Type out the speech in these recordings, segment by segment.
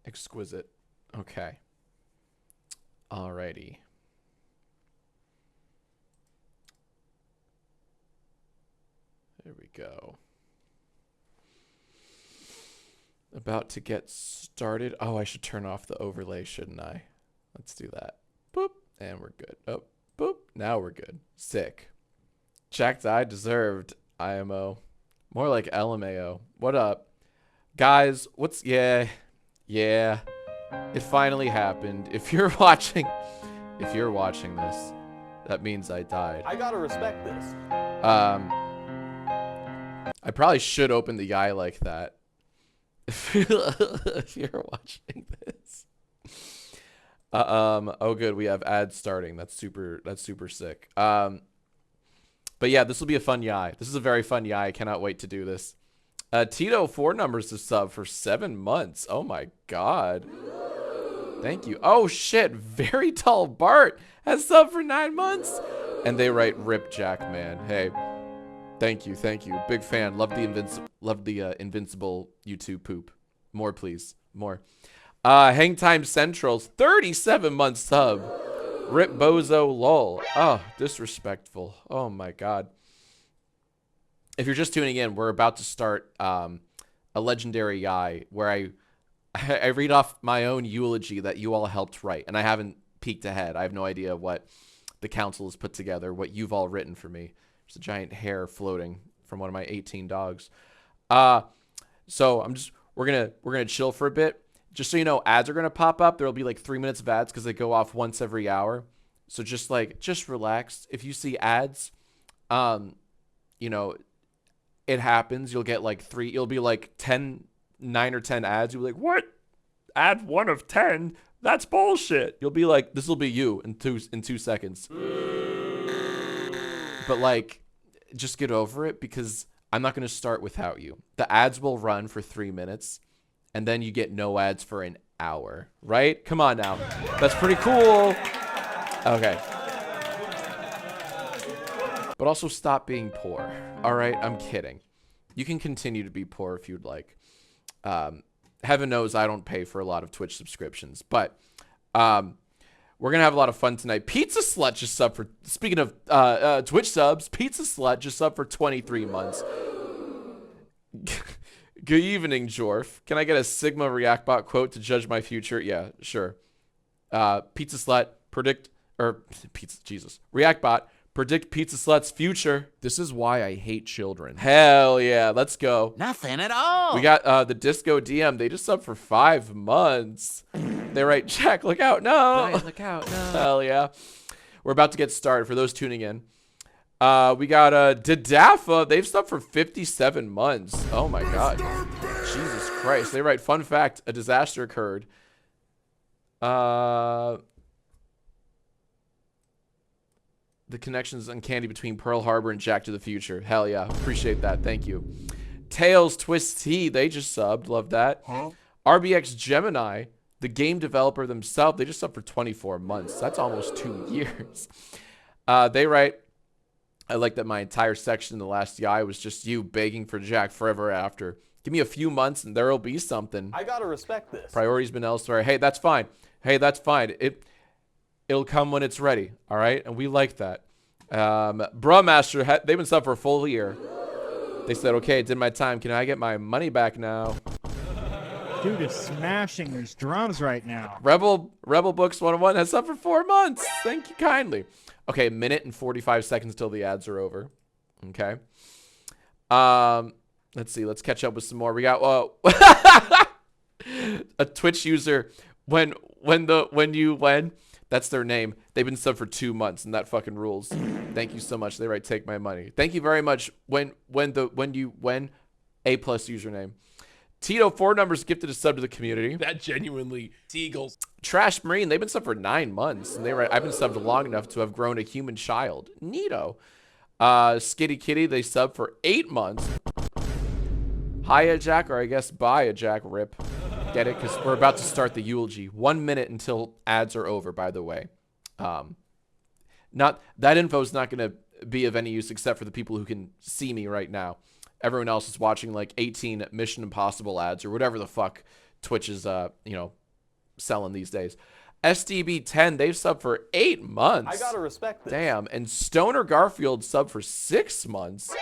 Exquisite. Okay. Alrighty. There we go. About to get started. Oh, I should turn off the overlay, shouldn't I? Let's do that. Boop. And we're good. Oh, boop. Now we're good. Sick. Jack died deserved. IMO. More like LMAO. What up? Guys, what's... Yeah. Yeah. It finally happened. If you're watching this, that means I died. I gotta respect this. I probably should open the eye like that. If you're watching this. Oh good, we have ads starting. That's super sick. But yeah, this will be a fun yai. This is a very fun yai. I cannot wait to do this. Tito 4 numbers to sub for 7 months. Oh my god. Thank you. Oh shit, very tall Bart has sub for 9 months. And they write rip Jack, man. Hey. Thank you. Big fan. Love the invincible YouTube poop. More please. More. Hang Time Central's 37 month sub. Rip Bozo lol. Oh, disrespectful. Oh my god. If you're just tuning in, we're about to start a legendary yai where I read off my own eulogy that you all helped write, and I haven't peeked ahead. I have no idea what the council has put together, what you've all written for me. There's a giant hair floating from one of my 18 dogs. So we're gonna chill for a bit. Just so you know, ads are gonna pop up. There'll be like 3 minutes of ads because they go off once every hour. So just relax. If you see ads, you know, it happens. You'll get like 3. You'll be like 9 or 10 ads. You'll be like, what? Ad 1 of 10? That's bullshit. You'll be like, this will be you in 2 seconds. But like, just get over it because I'm not going to start without you. The ads will run for 3 minutes and then you get no ads for an hour, right? Come on now. That's pretty cool. Okay. But also stop being poor. All right, I'm kidding. You can continue to be poor if you'd like. Heaven knows I don't pay for a lot of Twitch subscriptions, but we're going to have a lot of fun tonight. Pizza Slut just subbed for, speaking of Twitch subs, Pizza Slut just subbed for 23 months. Good evening, Jorf. Can I get a Sigma ReactBot quote to judge my future? Yeah, sure. Pizza Slut, ReactBot, predict Pizza Slut's future. This is why I hate children. Hell yeah, let's go. Nothing at all. We got the Disco DM. They just subbed for 5 months. They write, Jack, look out. No. Right, look out. No. Hell yeah. We're about to get started for those tuning in. We got Dadafa. They've subbed for 57 months. Oh my god. Jesus Christ. They write, fun fact, a disaster occurred. The connections uncanny between Pearl Harbor and Jack to the Future. Hell yeah. Appreciate that. Thank you. Tails Twist T. They just subbed. Love that. Huh? RBX Gemini, the game developer themselves, they just subbed for 24 months. That's almost 2 years. They write, I like that my entire section in the last YI was just you begging for Jack forever after. Give me a few months and there'll be something. I gotta respect this. Priority's been elsewhere. Hey, that's fine. Hey, that's fine. It'll come when it's ready. All right. And we like that. Brewmaster, they've been subbed for a full year. They said, okay, it did my time. Can I get my money back now? Dude is smashing his drums right now. Rebel Books 101 has subbed for 4 months. Thank you kindly. Okay, 1 minute and 45 seconds till the ads are over. Okay. Let's see. Let's catch up with some more. We got a Twitch user. When that's their name. They've been subbed for 2 months, and that fucking rules. Thank you so much. They write, take my money. Thank you very much. When A+ username. Tito 4 numbers gifted a sub to the community. That genuinely Seagulls. Trash Marine, they've been subbed for 9 months, and they write, I've been subbed long enough to have grown a human child. Neato. Skitty Kitty, they subbed for 8 months. Hiya Jack, or I guess bye Jack, rip. Get it? Because we're about to start the eulogy. 1 minute until ads are over, by the way. That info is not going to be of any use except for the people who can see me right now. Everyone else is watching like 18 Mission Impossible ads or whatever the fuck Twitch is, selling these days. SDB10, they've subbed for 8 months. I gotta respect this. Damn. And Stoner Garfield subbed for 6 months.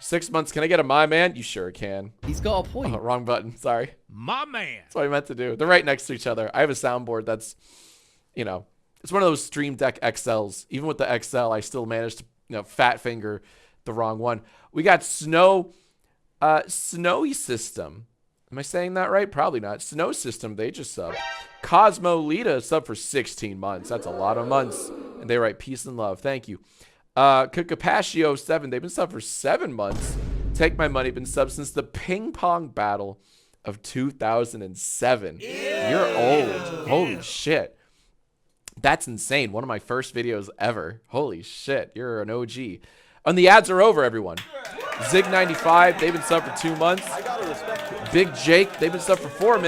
6 months. Can I get a my man? You sure can. He's got a point. Oh, wrong button. Sorry. My man. That's what I meant to do. They're right next to each other. I have a soundboard that's, it's one of those Stream Deck XLs. Even with the XL, I still managed to, fat finger the wrong one. We got Snowy System. Am I saying that right? Probably not. Snow System, they just subbed. Cosmo Lita subbed for 16 months. That's a lot of months. And they write peace and love. Thank you. Kakapashio 7, they've been subbed for 7 months. Take my money, been subbed since the ping pong battle of 2007. Ew. You're old. Holy shit. That's insane. One of my first videos ever. Holy shit. You're an OG. And the ads are over, everyone. Zig95, they've been subbed for 2 months. I gotta respect this. Big Jake, they've been subbed for 4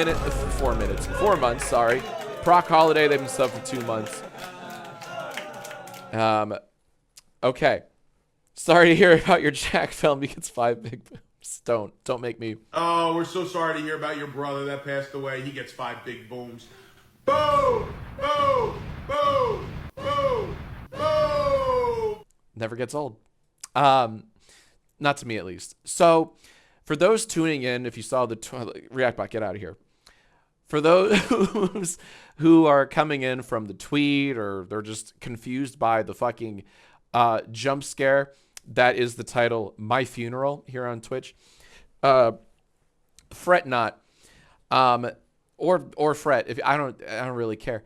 months, sorry. Proc Holiday, they've been subbed for 2 months. Okay. Sorry to hear about your Jack film. He gets 5 big booms. Don't make me. Oh, we're so sorry to hear about your brother that passed away. He gets 5 big booms. Boom! Boom! Boom! Boom! Boom! Never gets old. Not to me, at least. So, for those tuning in, if you saw the Reactbot, get out of here. For those who are coming in from the tweet or they're just confused by the fucking jump scare, that is the title, My Funeral, here on Twitch. Fret not, or fret. If I don't really care.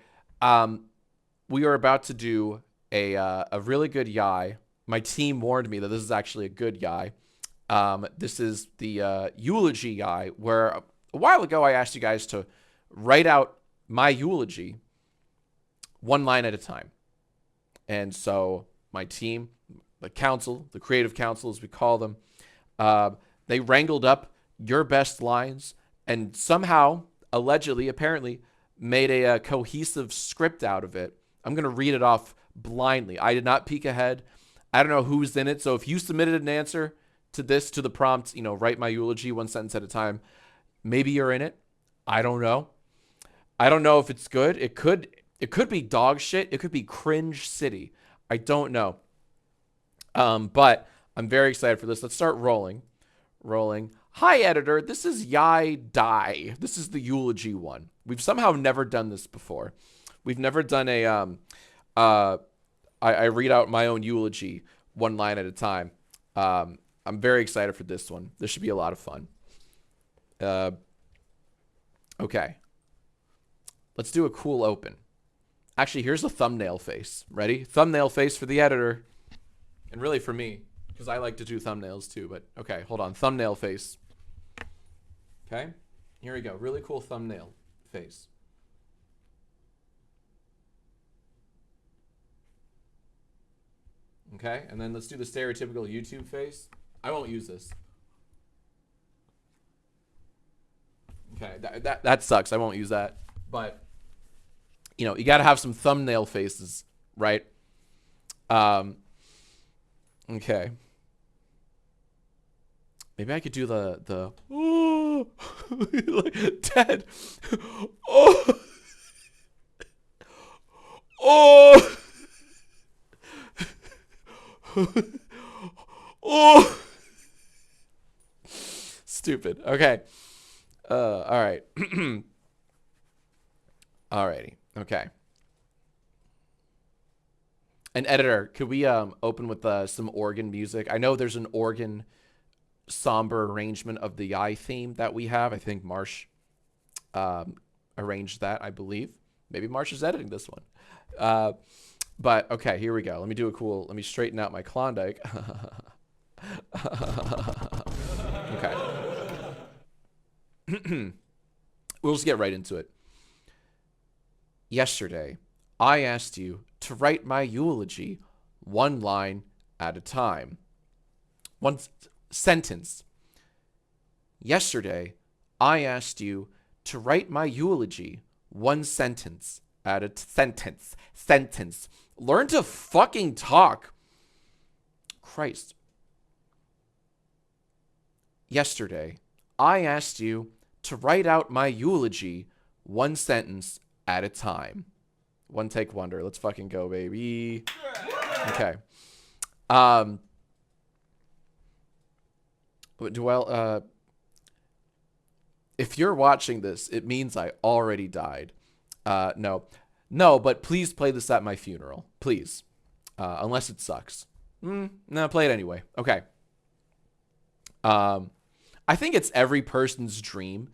We are about to do a really good yai. My team warned me that this is actually a good yai. This is the eulogy yai, where a while ago I asked you guys to write out my eulogy 1 line at a time. And so my team, the council, the creative council as we call them, they wrangled up your best lines and somehow, allegedly, apparently, made a cohesive script out of it. I'm going to read it off blindly. I did not peek ahead. I don't know who's in it. So if you submitted an answer to the prompt, write my eulogy 1 sentence at a time, maybe you're in it. I don't know. I don't know if it's good. It could be dog shit. It could be cringe city. I don't know. But I'm very excited for this. Let's start rolling. Hi, editor. This is Yai Dai. This is the eulogy one. We've somehow never done this before. We've never done I read out my own eulogy 1 line at a time. I'm very excited for this one. This should be a lot of fun. Okay. Let's do a cool open. Actually, here's a thumbnail face. Ready? Thumbnail face for the editor. And really for me, because I like to do thumbnails too. But okay, hold on. Thumbnail face. Okay. Here we go. Really cool thumbnail face. Okay, and then let's do the stereotypical YouTube face. I won't use this. Okay, that sucks. I won't use that. But, you got to have some thumbnail faces, right? Okay. Maybe I could do the oh, like dead. Oh. Oh. Oh. Stupid. Okay. All right. Alrighty. Okay. An editor, could we open with some organ music? I know there's an organ somber arrangement of the Yai theme that we have. I think Marsh arranged that, I believe. Maybe Marsh is editing this one. But okay, here we go. Let me straighten out my Klondike. Okay. We'll just get right into it. Yesterday, I asked you to write my eulogy 1 line at a time. 1 sentence. Yesterday, I asked you to write my eulogy 1 sentence at a sentence. Learn to fucking talk. Christ. Yesterday, I asked you to write out my eulogy one sentence at a time. One take wonder. Let's fucking go, baby. Okay. Well, if you're watching this, it means I already died. No, but please play this at my funeral, please. Unless it sucks. No, play it anyway. Okay. I think it's every person's dream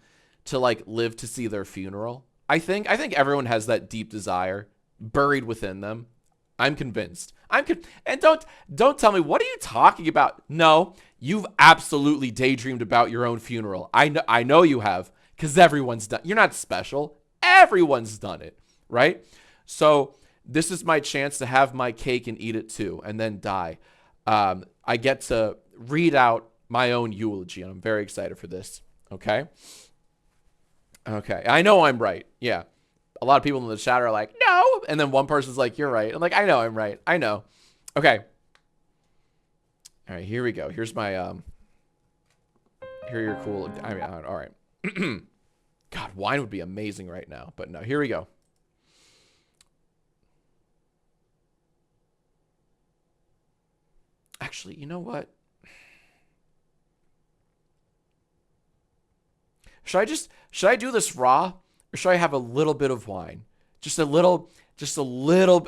to like live to see their funeral. I think everyone has that deep desire buried within them. I'm convinced. And don't tell me, what are you talking about? No, you've absolutely daydreamed about your own funeral. I know you have, because everyone's done. You're not special. Everyone's done it, right? So this is my chance to have my cake and eat it too, and then die. I get to read out my own eulogy, and I'm very excited for this. Okay. I know I'm right. Yeah. A lot of people in the chat are like, no. And then one person's like, you're right. I'm like, I know I'm right. I know. Okay. All right, here we go. Here's my, here you're cool. I mean, all right. God, wine would be amazing right now. But no, here we go. Actually, you know what? Should I do this raw, or should I have a little bit of wine? Just a little,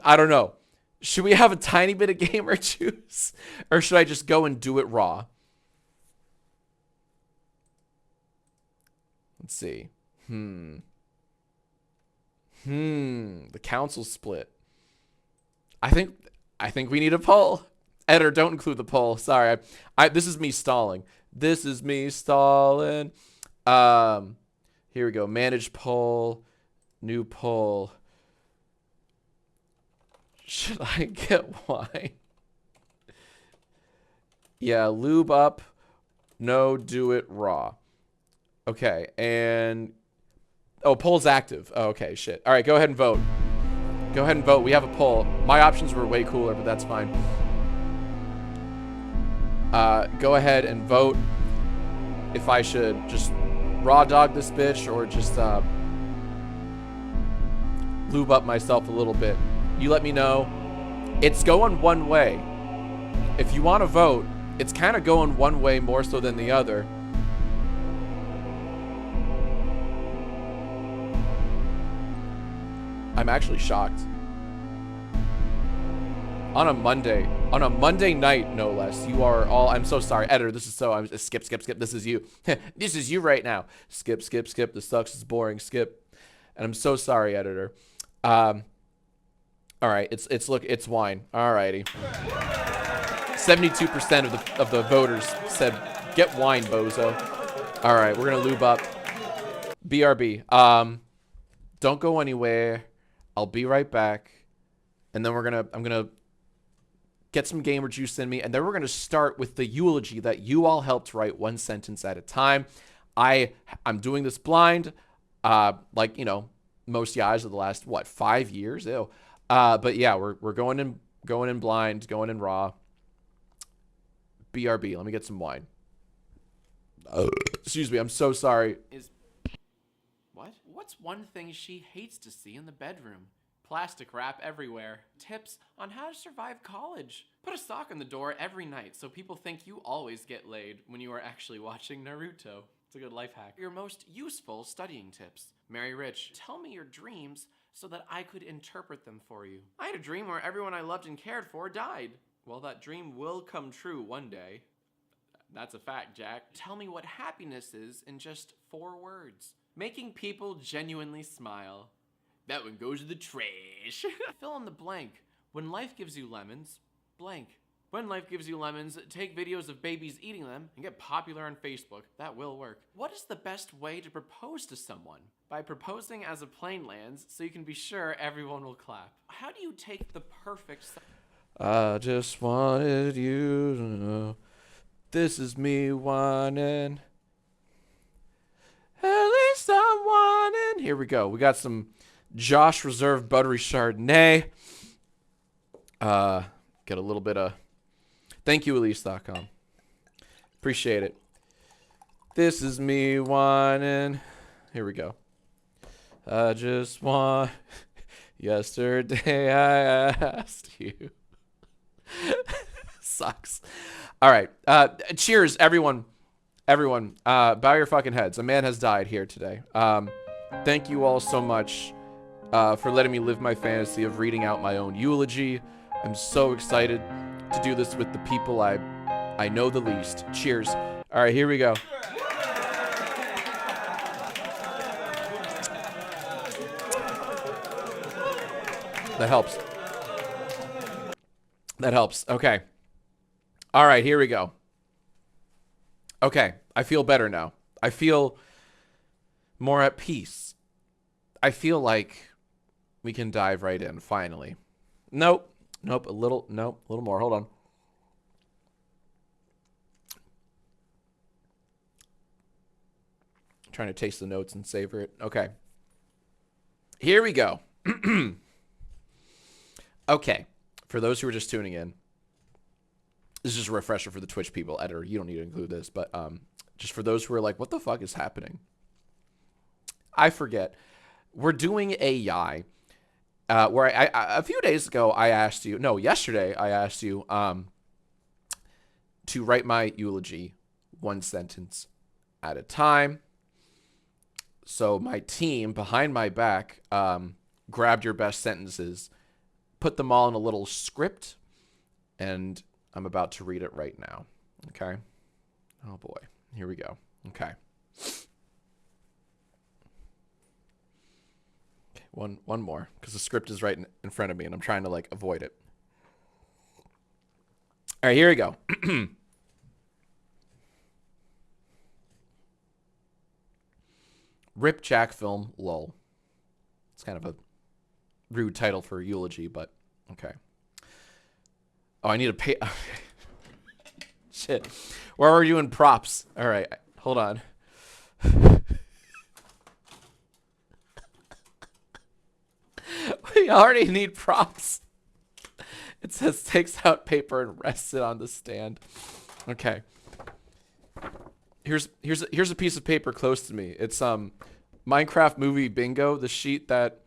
I don't know. Should we have a tiny bit of gamer juice, or should I just go and do it raw? Let's see. The council split. I think we need a poll. Editor, don't include the poll. Sorry. This is me stalling. Here we go. Manage poll. New poll. Should I get wine? Yeah, lube up. No, do it raw. Okay, and... Oh, poll's active. Oh, okay, shit. All right, go ahead and vote. Go ahead and vote. We have a poll. My options were way cooler, but that's fine. Go ahead and vote if I should just raw dog this bitch or just lube up myself a little bit. You let me know. It's going one way. If you want to vote, it's kind of going one way more so than the other. I'm actually shocked. On a Monday night, no less. You are all, I'm so sorry. Editor, this is so, I'm skip. This is you. This is you right now. Skip. This sucks. It's boring. Skip. And I'm so sorry, editor. All right. It's wine. All righty. 72% of the voters said, get wine, bozo. All right. We're going to lube up. BRB. Don't go anywhere. I'll be right back. And then I'm going to get some gamer juice in me, and then we're going to start with the eulogy that you all helped write one sentence at a time. I'm doing this blind, like, you know, most guys of the last, 5 years? Ew. But yeah, we're going in blind, going in raw. BRB, let me get some wine. Excuse me, I'm so sorry. What's one thing she hates to see in the bedroom? Plastic wrap everywhere. Tips on how to survive college. Put a sock on the door every night so people think you always get laid when you are actually watching Naruto. It's a good life hack. Your most useful studying tips. Marry rich. Tell me your dreams so that I could interpret them for you. I had a dream where everyone I loved and cared for died. Well, that dream will come true one day. That's a fact, Jack. Tell me what happiness is in just 4 words. Making people genuinely smile. That one goes to the trash. Fill in the blank. When life gives you lemons, blank. When life gives you lemons, take videos of babies eating them and get popular on Facebook. That will work. What is the best way to propose to someone? By proposing as a plane lands so you can be sure everyone will clap. How do you take the perfect... I just wanted you to know this is me whining. At least I'm whining. Here we go. We got some Josh Reserve Buttery Chardonnay. Get a little bit of... Thank you, Elise.com. Appreciate it. This is me whining. Here we go. I just want. Yesterday I asked you. Sucks. All right. Cheers, everyone. Everyone, bow your fucking heads. A man has died here today. Thank you all so much for letting me live my fantasy of reading out my own eulogy. I'm so excited to do this with the people I know the least. Cheers. All right, here we go. That helps. That helps. Okay. All right, here we go. Okay, I feel better now. I feel more at peace. I feel like we can dive right in, finally. Nope. Nope, a little more. Hold on. Trying to taste the notes and savor it. Okay. Here we go. Okay. For those who are just tuning in, this is just a refresher for the Twitch people. Editor, you don't need to include this, but just for those who are like, what the fuck is happening? I forget. We're doing a yai. Where I a few days ago, I asked you, no, yesterday, I asked you to write my eulogy one sentence at a time. So my team behind my back grabbed your best sentences, put them all in a little script, and I'm about to read it right now. Okay? Oh boy. Here we go. Okay. One more, because the script is right in front of me, and I'm trying to, like, avoid it. All right, here we go. Rip Jacksfilms, lol. It's kind of a rude title for a eulogy, but okay. Oh, I need to pay. Shit. Where are you in props? All right, hold on. We already need props. It says takes out paper and rests it on the stand. Okay. Here's a piece of paper close to me. It's Minecraft movie bingo, the sheet that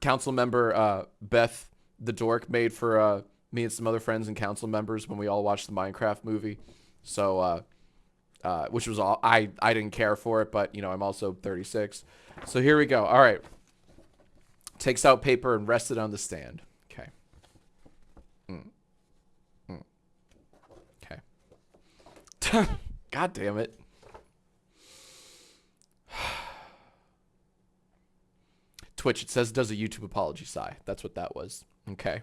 council member Beth the dork made for me and some other friends and council members when we all watched the Minecraft movie. So which was all I didn't care for it, but you know, I'm also 36. So here we go. All right. Takes out paper and rests it on the stand. Okay. Okay. God damn it. Twitch, it says does a YouTube apology sigh. That's what that was. Okay.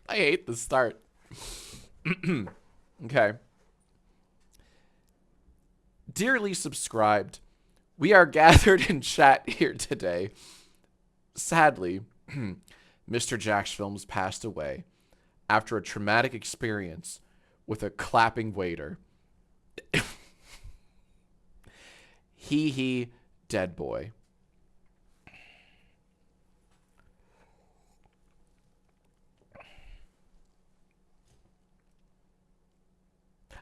I hate the start. Okay. Dearly subscribed, we are gathered in chat here today. Sadly, Mr. Jacksfilms passed away after a traumatic experience with a clapping waiter. He, dead boy.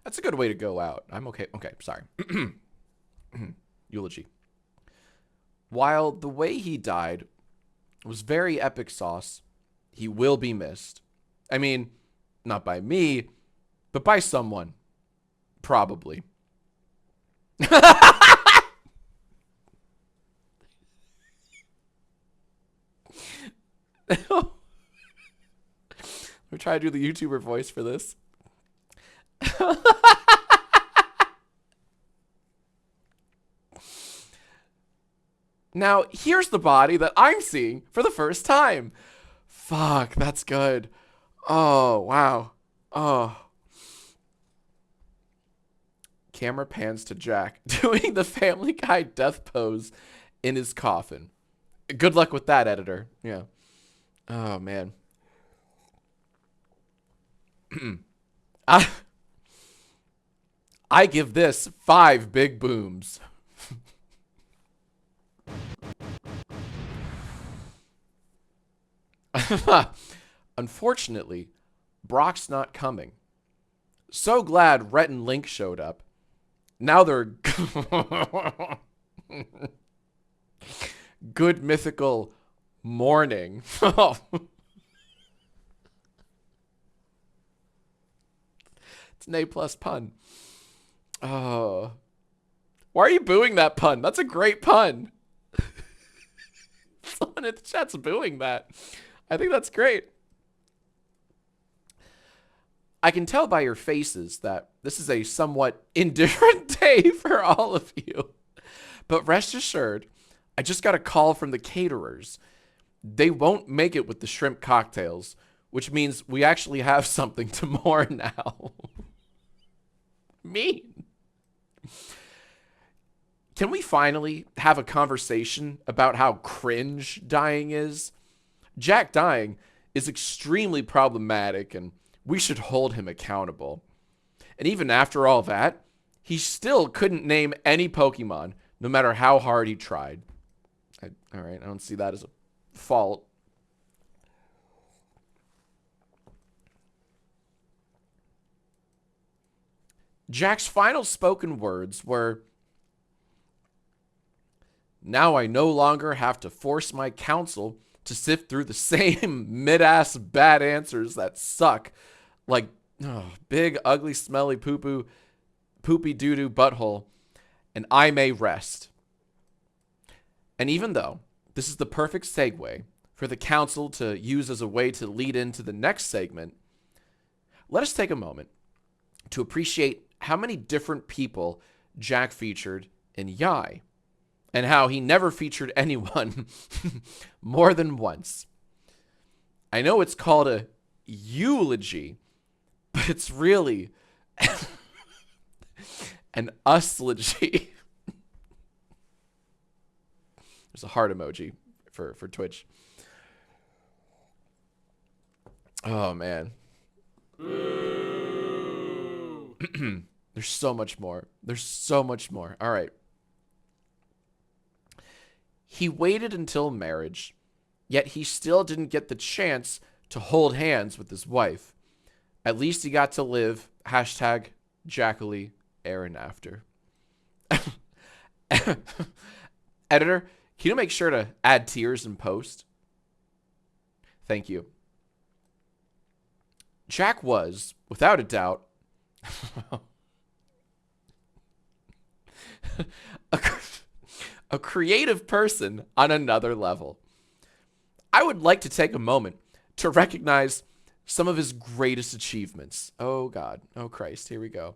That's a good way to go out. I'm okay. Okay, sorry. Eulogy. While the way he died was very epic sauce, he will be missed. I mean, not by me, but by someone. Probably. Let me try to do the YouTuber voice for this. Now, here's the body that I'm seeing for the first time. Fuck, that's good. Oh, wow. Oh. Camera pans to Jack doing the Family Guy death pose in his coffin. Good luck with that, editor. Yeah. Oh, man. I give this 5 big booms. Unfortunately, Brock's not coming. So glad Rhett and Link showed up. Now they're good mythical morning. It's an A+ pun. Oh. Why are you booing that pun? That's a great pun. Someone in the chat's booing that. I think that's great. I can tell by your faces that this is a somewhat indifferent day for all of you. But rest assured, I just got a call from the caterers. They won't make it with the shrimp cocktails, which means we actually have something to mourn now. Mean. Can we finally have a conversation about how cringe dying is? Jack dying is extremely problematic, and we should hold him accountable. And even after all that, he still couldn't name any Pokemon, no matter how hard he tried. All right, I don't see that as a fault. Jack's final spoken words were, "Now I no longer have to force my counsel to sift through the same mid-ass bad answers that suck, like big, ugly, smelly poopy doo-doo butthole, and I may rest." And even though this is the perfect segue for the council to use as a way to lead into the next segment, let us take a moment to appreciate how many different people Jack featured in Yai, and how he never featured anyone more than once. I know it's called a eulogy, but it's really an uslogy. There's a heart emoji for Twitch. Oh, man. There's so much more. There's so much more. All right. He waited until marriage, yet he still didn't get the chance to hold hands with his wife. At least he got to live #Jackalee Aaron after. Editor, can you make sure to add tears in post? Thank you. Jack was, without a doubt, a creative person on another level. I would like to take a moment to recognize some of his greatest achievements. Oh, God. Oh, Christ. Here we go.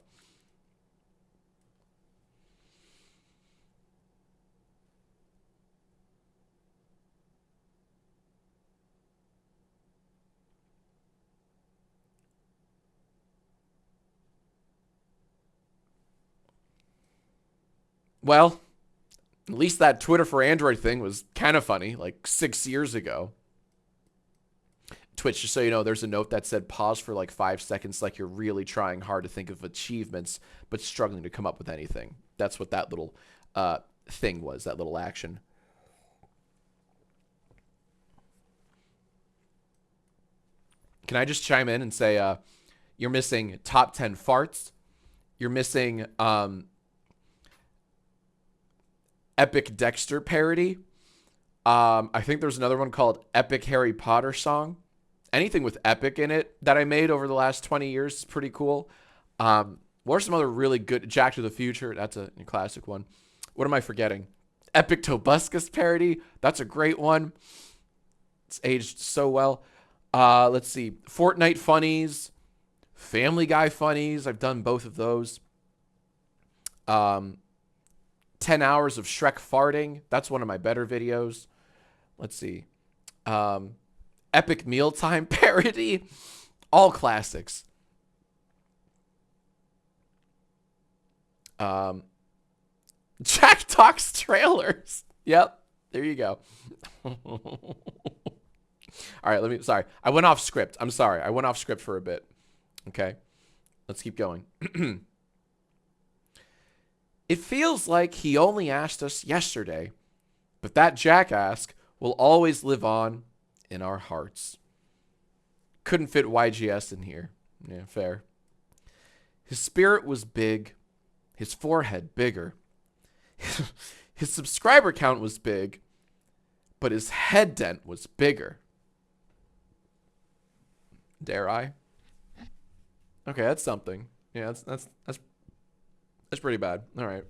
Well, at least that Twitter for Android thing was kind of funny, like 6 years ago. Twitch, just so you know, there's a note that said pause for like 5 seconds, like you're really trying hard to think of achievements, but struggling to come up with anything. That's what that little thing was, that little action. Can I just chime in and say you're missing top 10 farts? You're missing Epic Dexter parody. I think there's another one called Epic Harry Potter song. Anything with epic in it that I made over the last 20 years is pretty cool. What are some other really good? Jack to the Future. That's a classic one. What am I forgetting? Epic Tobuscus parody. That's a great one. It's aged so well. Let's see. Fortnite funnies. Family Guy funnies. I've done both of those. 10 hours of Shrek farting. That's one of my better videos. Let's see. Epic Mealtime parody. All classics. Jack Talks trailers. Yep. There you go. All right, sorry. I went off script. I'm sorry. I went off script for a bit. Okay. Let's keep going. It feels like he only asked us yesterday, but that Jack ask will always live on in our hearts. Couldn't fit YGS in here. Yeah, fair. His spirit was big. His forehead bigger. His subscriber count was big, but his head dent was bigger. Dare I? Okay, that's something. Yeah, that's pretty bad. All right.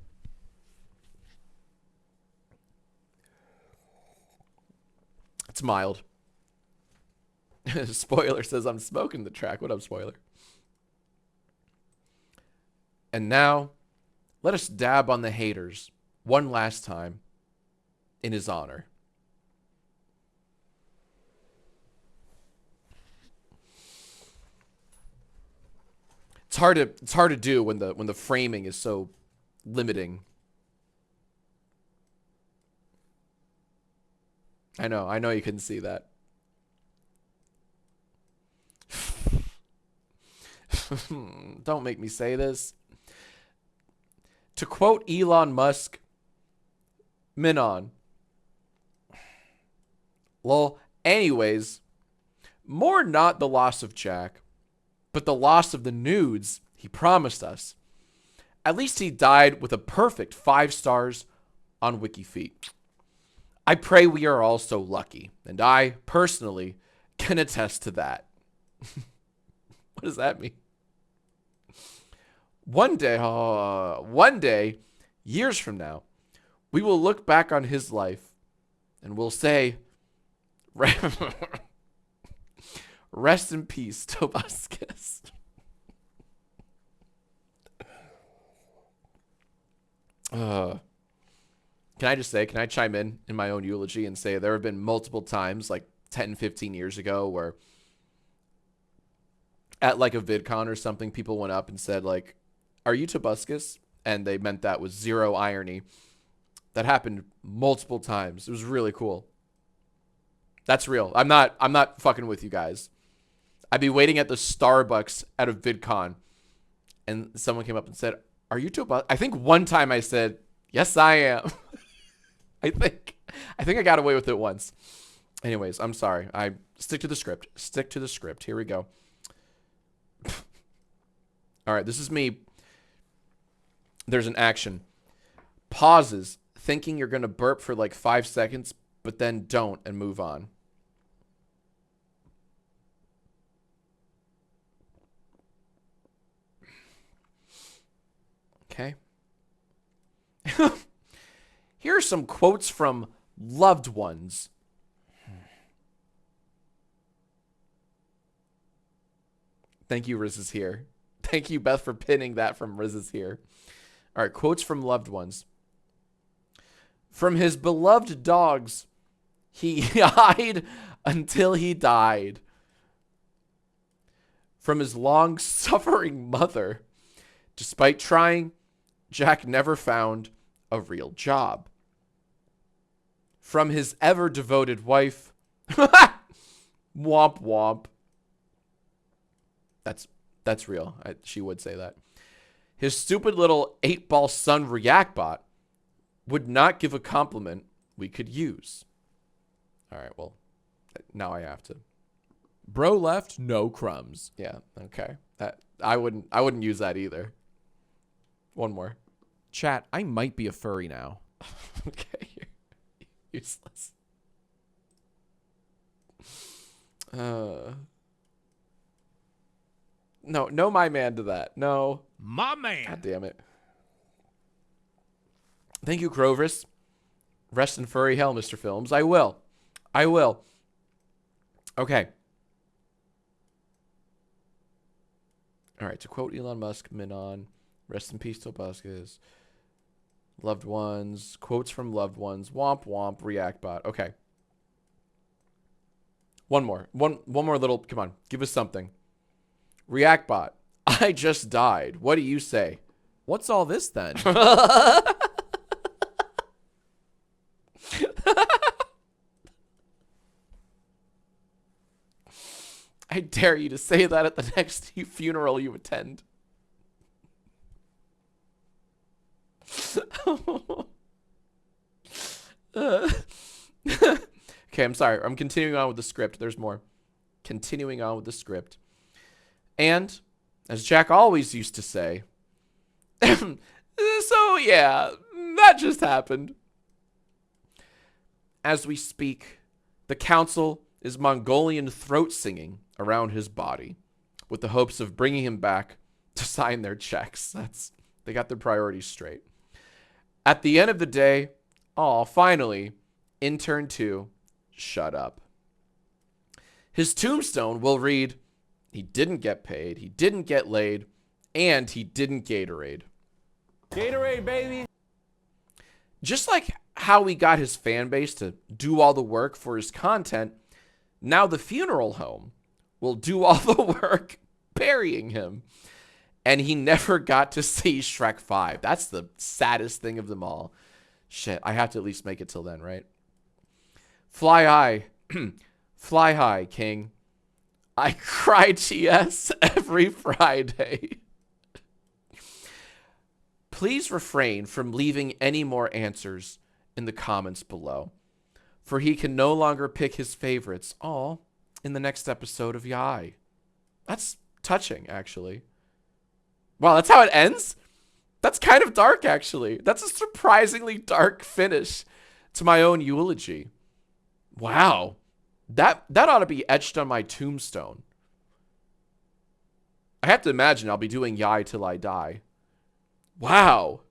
It's mild. Spoiler says I'm smoking the track. What up, Spoiler? And now, let us dab on the haters one last time in his honor. It's hard to do when the framing is so limiting. I know you couldn't see that. Don't make me say this. To quote Elon Musk, Minon. Lol. Anyways, more not the loss of Jack, but the loss of the nudes he promised us. At least he died with a perfect 5 stars on WikiFeet. I pray we are all so lucky, and I, personally, can attest to that. What does that mean? One day, years from now, we will look back on his life and we'll say, rest in peace, Tobuscus. Can I chime in my own eulogy and say there have been multiple times, like 10, 15 years ago, where at like a VidCon or something, people went up and said like, are you Tobuscus? And they meant that with zero irony. That happened multiple times. It was really cool. That's real. I'm not fucking with you guys. I'd be waiting at the Starbucks at a VidCon and someone came up and said, are you Tobuscus? I think one time I said, yes, I am. I think I got away with it once. Anyways, I'm sorry. I stick to the script. Stick to the script. Here we go. All right, this is me. There's an action. Pauses, thinking you're going to burp for like 5 seconds, but then don't and move on. Okay. Here are some quotes from loved ones. Thank you, Riz is here. Thank you, Beth, for pinning that from Riz is here. All right, quotes from loved ones. From his beloved dogs, he eyed until he died. From his long-suffering mother, despite trying, Jack never found a real job. From his ever-devoted wife, womp womp. That's real. She would say that. His stupid little 8-ball son Reactbot would not give a compliment we could use. All right, well, now I have to. Bro left, no crumbs. Yeah, okay. I wouldn't use that either. One more. Chat, I might be a furry now. Okay, you're useless. No, my man to that. No. My man. God damn it. Thank you, Crovis. Rest in furry hell, Mr. Films. I will. Okay. All right, to quote Elon Musk, Minon, rest in peace, Tobuscus. Loved ones, quotes from loved ones, womp womp, Reactbot. Okay. One more little, come on, give us something. Reactbot, I just died. What do you say? What's all this then? I dare you to say that at the next funeral you attend. Okay, I'm sorry. I'm continuing on with the script. There's more. continuing on with the script. And, as Jack always used to say, so yeah, that just happened. As we speak, the council is Mongolian throat singing around his body with the hopes of bringing him back to sign their checks. They got their priorities straight. At the end of the day, finally, intern 2, shut up. His tombstone will read, he didn't get paid, he didn't get laid, and he didn't Gatorade. Gatorade, baby. Just like how we got his fan base to do all the work for his content, now the funeral home will do all the work burying him. And he never got to see Shrek 5. That's the saddest thing of them all. Shit, I have to at least make it till then, right? Fly high. Fly high, King. I cry GS every Friday. Please refrain from leaving any more answers in the comments below, for he can no longer pick his favorites all in the next episode of Yai. That's touching, actually. Wow, that's how it ends? That's kind of dark, actually. That's a surprisingly dark finish to my own eulogy. Wow. That ought to be etched on my tombstone. I have to imagine I'll be doing Yai till I die. Wow.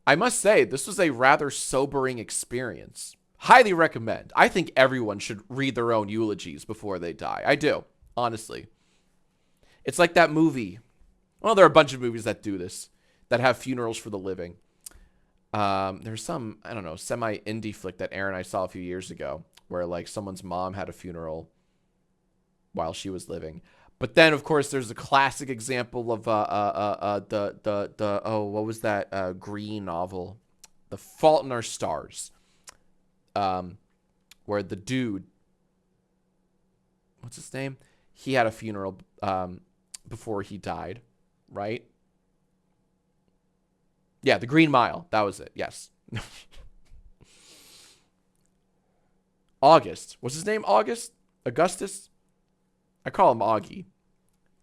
I must say, this was a rather sobering experience. Highly recommend. I think everyone should read their own eulogies before they die. I do, honestly. It's like that movie. Well, there are a bunch of movies that do this, that have funerals for the living. There's some, I don't know, semi-indie flick that Aaron and I saw a few years ago, where like someone's mom had a funeral while she was living. But then, of course, there's a classic example of what was that green novel, The Fault in Our Stars, where the dude, what's his name? He had a funeral before he died, right? Yeah, The Green Mile. That was it. Yes. August. What's his name? Augustus? I call him Augie.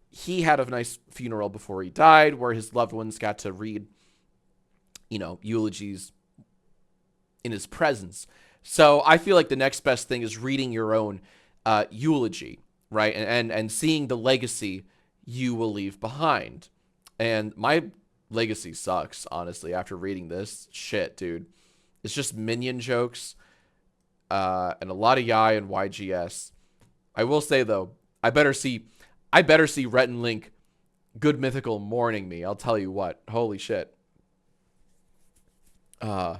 He had a nice funeral before he died where his loved ones got to read, eulogies in his presence. So I feel like the next best thing is reading your own eulogy, right? And seeing the legacy you will leave behind. And my legacy sucks, honestly, after reading this. Shit, dude. It's just minion jokes and a lot of Yai and YGS. I will say, though, I better see Rhett and Link good mythical mourning me. I'll tell you what. Holy shit. Don't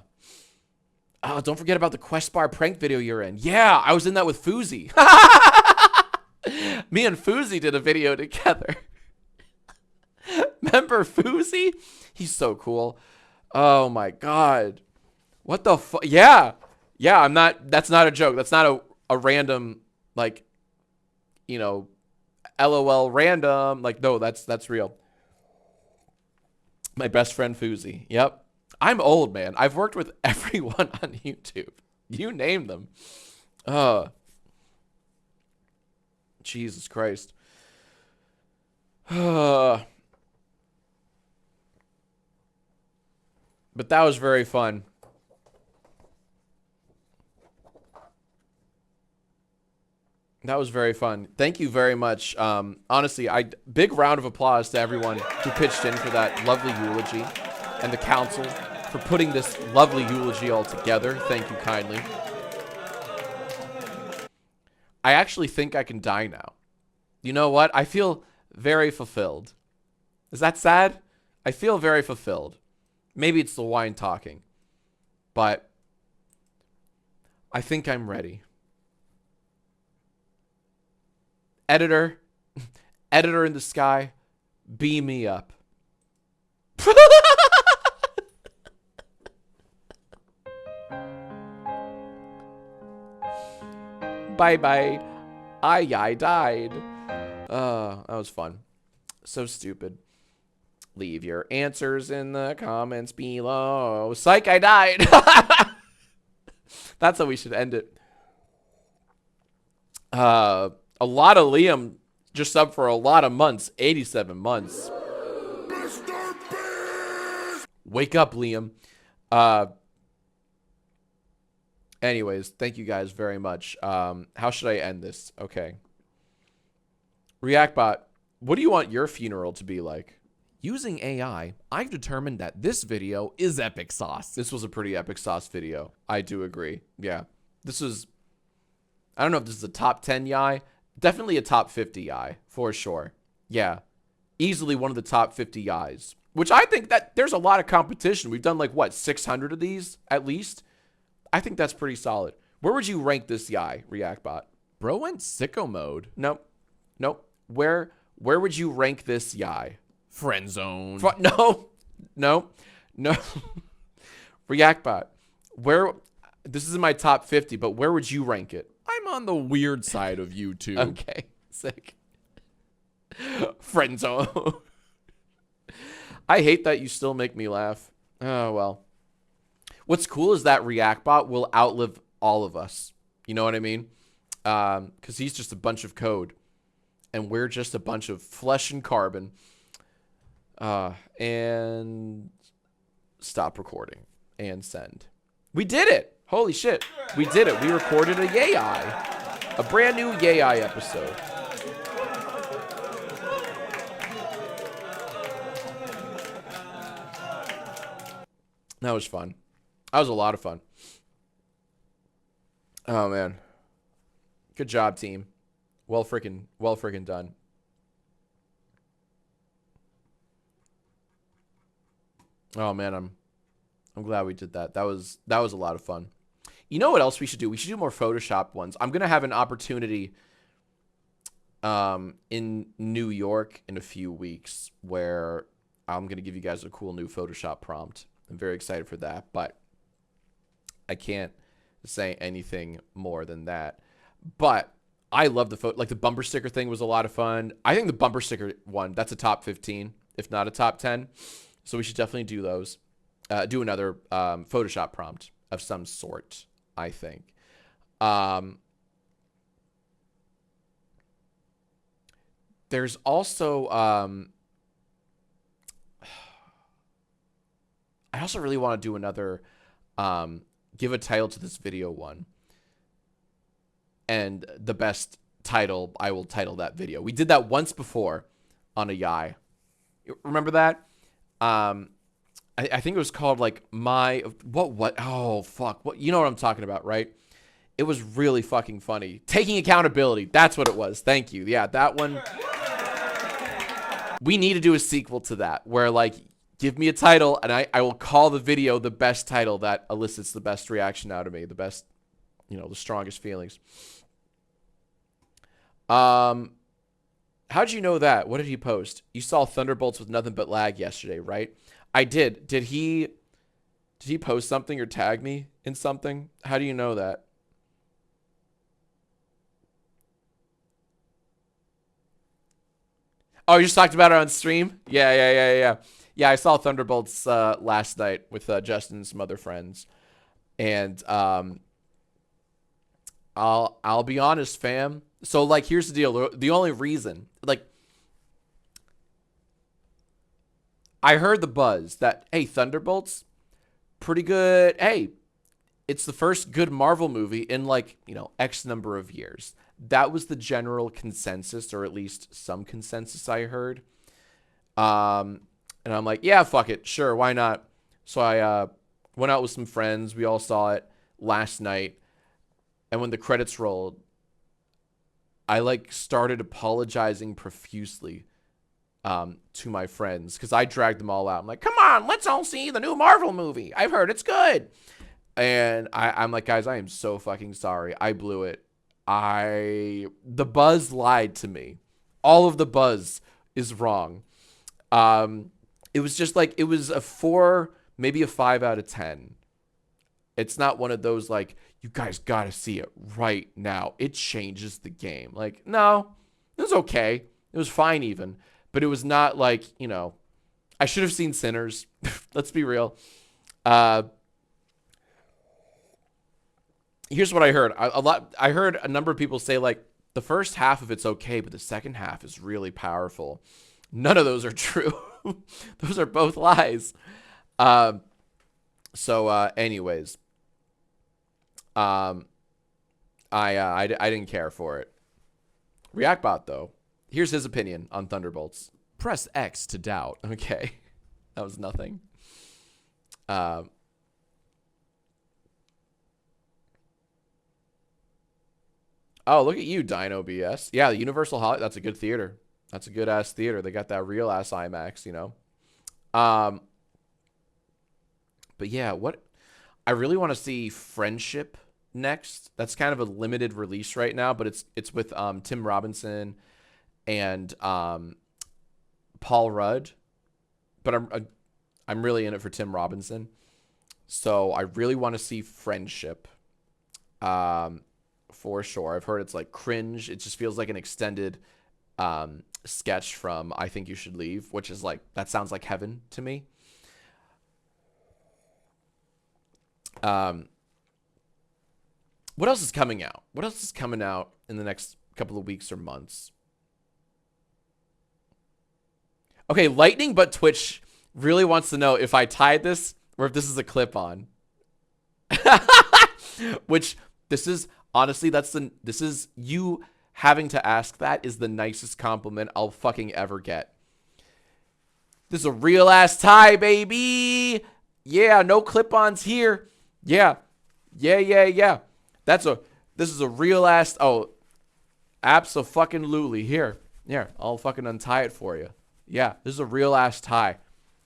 forget about the Quest Bar prank video you're in. Yeah, I was in that with Fousey. Me and Fousey did a video together. Remember Fousey? He's so cool. Oh my god. What the fuck? Yeah. Yeah, that's not a joke. That's not a random, like, LOL random. Like, no, that's real. My best friend Fousey. Yep. I'm old, man. I've worked with everyone on YouTube. You name them. Jesus Christ. But that was very fun. That was very fun. Thank you very much. Honestly, big round of applause to everyone who pitched in for that lovely eulogy, and the council for putting this lovely eulogy all together. Thank you kindly. I actually think I can die now. You know what? I feel very fulfilled. Is that sad? I feel very fulfilled. Maybe it's the wine talking, but I think I'm ready. Editor in the sky, beam me up. Bye-bye. I died. That was fun. So stupid. Leave your answers in the comments below. Psych, I died. That's how we should end it. A lot of Liam just up for a lot of months. 87 months. Wake up, Liam. Anyways, thank you guys very much. How should I end this? Okay. ReactBot, what do you want your funeral to be like? Using AI, I've determined that this video is epic sauce. This was a pretty epic sauce video. I do agree. Yeah. This is, I don't know if this is a top 10 yai. Definitely a top 50 yai, for sure. Yeah. Easily one of the top 50 yais. Which I think that there's a lot of competition. We've done like, what, 600 of these at least? I think that's pretty solid. Where would you rank this yai, ReactBot? Bro went sicko mode. Nope. Nope. Where would you rank this yai? Friend zone. No. ReactBot. This is in my top 50, but where would you rank it? I'm on the weird side of YouTube. Okay. Sick. Friend zone. I hate that you still make me laugh. Oh, well. What's cool is that ReactBot will outlive all of us. You know what I mean? Because he's just a bunch of code. And we're just a bunch of flesh and carbon. And stop recording. And send. We did it! Holy shit. We did it. We recorded a Yai. A brand new Yai episode. That was fun. That was a lot of fun. Oh, man. Good job, team. Well freaking done. Oh, man, I'm glad we did that. That was a lot of fun. You know what else we should do? We should do more Photoshop ones. I'm going to have an opportunity in New York in a few weeks where I'm going to give you guys a cool new Photoshop prompt. I'm very excited for that, but I can't say anything more than that. But I love the like the bumper sticker thing was a lot of fun. I think the bumper sticker one, that's a top 15, if not a top 10. So we should definitely do those. Do another Photoshop prompt of some sort, I think. There's also I also really want to do another give a title to this video one. And the best title, I will title that video. We did that once before on a Yai. Remember that? I think it was called like what? Oh, fuck. What? You know what I'm talking about, right? It was really fucking funny. Taking accountability. That's what it was. Thank you. Yeah, that one. We need to do a sequel to that where like, give me a title and I will call the video the best title that elicits the best reaction out of me. The best, you know, the strongest feelings. How'd you know that? What did he post? You saw Thunderbolts with nothing but lag yesterday, right? I did. Did he post something or tag me in something? How do you know that? Oh, you just talked about it on stream? Yeah. Yeah, I saw Thunderbolts last night with Justin and some other friends. And I'll be honest, fam. So, like, here's the deal. The only reason, like, I heard the buzz that, hey, Thunderbolts, pretty good. Hey, it's the first good Marvel movie in, like, you know, X number of years. That was the general consensus, or at least some consensus I heard. And I'm like, yeah, fuck it. Sure, why not? So I went out with some friends. We all saw it last night. And when the credits rolled, I like started apologizing profusely to my friends because I dragged them all out. I'm like, come on, let's all see the new Marvel movie. I've heard it's good. And I'm like, guys, I am so fucking sorry. I blew it. The buzz lied to me. All of the buzz is wrong. It was just like, it was a 4, maybe a 5 out of 10. It's not one of those like, you guys got to see it right now. It changes the game. Like, no, it was okay. It was fine even. But it was not like, you know, I should have seen Sinners. Let's be real. Here's what I heard. I heard a number of people say like, The first half of it's okay, but the second half is really powerful. None of those are true. Those are both lies. Anyways, I didn't care for it. Reactbot though, here's his opinion on Thunderbolts. Press X to doubt. Okay, that was nothing. Oh, look at you, Dino BS. Yeah, the Universal Hollywood. That's a good theater. That's a good ass theater. They got that real ass IMAX, you know. But yeah, what I really want to see Friendship next. That's kind of a limited release right now, but it's with Tim Robinson and Paul Rudd. But I'm really in it for Tim Robinson. So I really want to see Friendship. For sure. I've heard it's like cringe. It just feels like an extended sketch from I Think You Should Leave, which is like, that sounds like heaven to me. What else is coming out? What else is coming out in the next couple of weeks or months? Okay, Lightning but Twitch really wants to know if I tied this or if this is a clip-on. Which, this is, honestly, this is, you having to ask that is the nicest compliment I'll fucking ever get. This is a real-ass tie, baby! Yeah, no clip-ons here. Yeah. Yeah. This is a real-ass, oh, abso-fucking-lutely. Here, I'll fucking untie it for you. Yeah, this is a real-ass tie.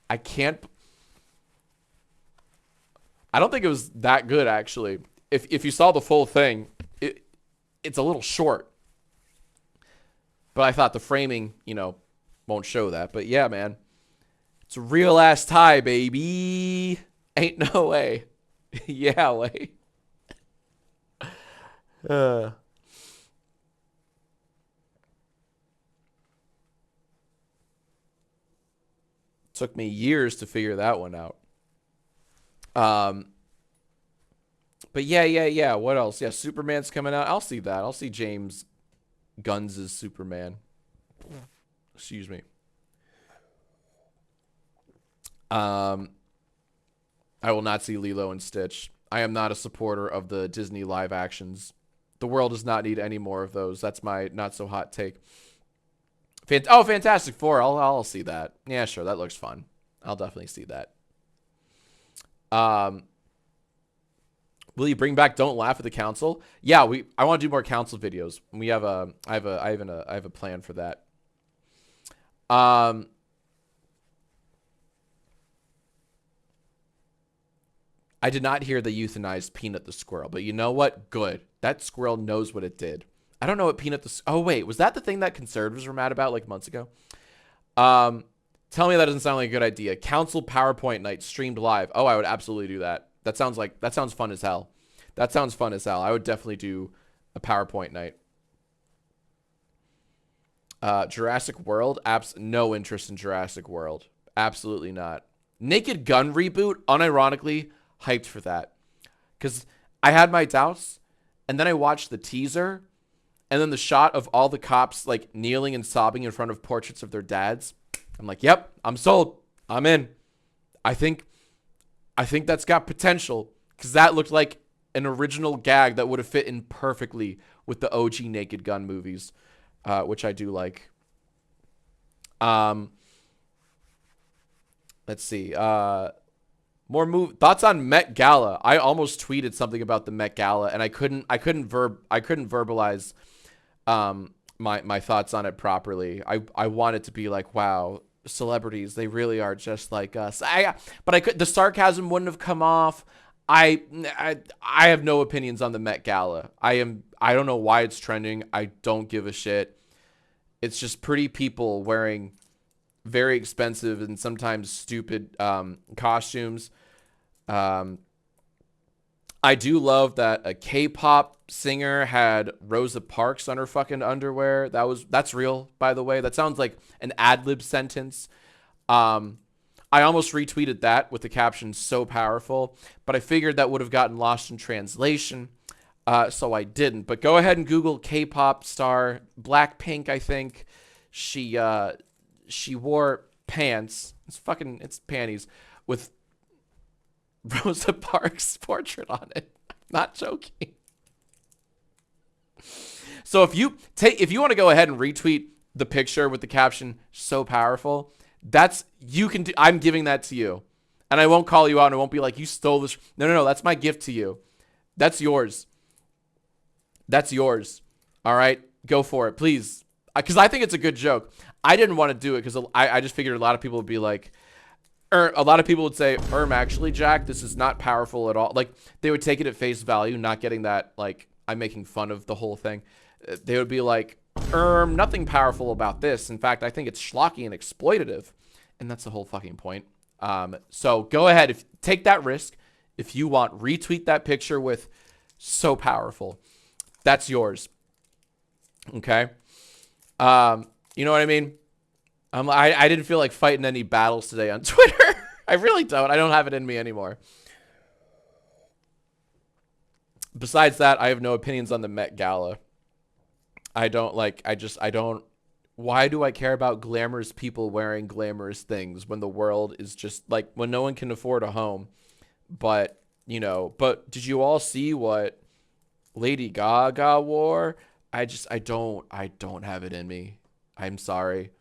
I don't think it was that good, actually. If you saw the full thing, it's a little short. But I thought the framing, won't show that. But yeah, man. It's a real-ass tie, baby. Ain't no way. Yeah, way. Took me years to figure that one out. But yeah. What else? Yeah, Superman's coming out. I'll see that. I'll see James Gunn's Superman. Excuse me. I will not see Lilo and Stitch. I am not a supporter of the Disney live actions. The world does not need any more of those. That's my not so hot take. Fantastic Four. I'll see that. Yeah, sure. That looks fun. I'll definitely see that. Will you bring back Don't Laugh at the Council? Yeah, I want to do more council videos. We have I have a plan for that. I did not hear the euthanized Peanut the squirrel, but you know what? Good. That squirrel knows what it did. I don't know what Peanut the... Oh, wait. Was that the thing that conservatives were mad about like months ago? Tell me that doesn't sound like a good idea. Council PowerPoint night streamed live. Oh, I would absolutely do that. That sounds fun as hell. That sounds fun as hell. I would definitely do a PowerPoint night. Jurassic World? No interest in Jurassic World. Absolutely not. Naked Gun reboot? Unironically, hyped for that. Because I had my doubts, and then I watched the teaser, and then the shot of all the cops like kneeling and sobbing in front of portraits of their dads. I'm like, yep, I'm sold. I'm in. I think that's got potential because that looked like an original gag that would have fit in perfectly with the OG Naked Gun movies, which I do like. Let's see. More thoughts on Met Gala. I almost tweeted something about the Met Gala, and I couldn't verbalize my thoughts on it properly. I wanted to be like, wow, celebrities, they really are just like us. But the sarcasm wouldn't have come off. I have no opinions on the Met Gala. I don't know why it's trending. I don't give a shit. It's just pretty people wearing very expensive and sometimes stupid costumes. I do love that a K-pop singer had Rosa Parks on her fucking underwear. That's real, by the way. That sounds like an ad-lib sentence. I almost retweeted that with the caption "so powerful," but I figured that would have gotten lost in translation. So I didn't. But go ahead and Google K-pop star Blackpink. I think she wore pants. It's panties with Rosa Parks' portrait on it. I'm not joking. So if you want to go ahead and retweet the picture with the caption "so powerful," you can do. I'm giving that to you, and I won't call you out. And I won't be like you stole this. No. That's my gift to you. That's yours. That's yours. All right, go for it, please. Because I think it's a good joke. I didn't want to do it because I just figured a lot of people would be like, a lot of people would say, actually, Jack, this is not powerful at all. Like, they would take it at face value, not getting that, like, I'm making fun of the whole thing. They would be like, nothing powerful about this. In fact, I think it's schlocky and exploitative. And that's the whole fucking point. So go ahead, take that risk. If you want, retweet that picture with "so powerful." That's yours. Okay? You know what I mean? I didn't feel like fighting any battles today on Twitter. I really don't. I don't have it in me anymore. Besides that, I have no opinions on the Met Gala. I don't. Why do I care about glamorous people wearing glamorous things when the world is just like, when no one can afford a home? But, but did you all see what Lady Gaga wore? I don't have it in me. I'm sorry.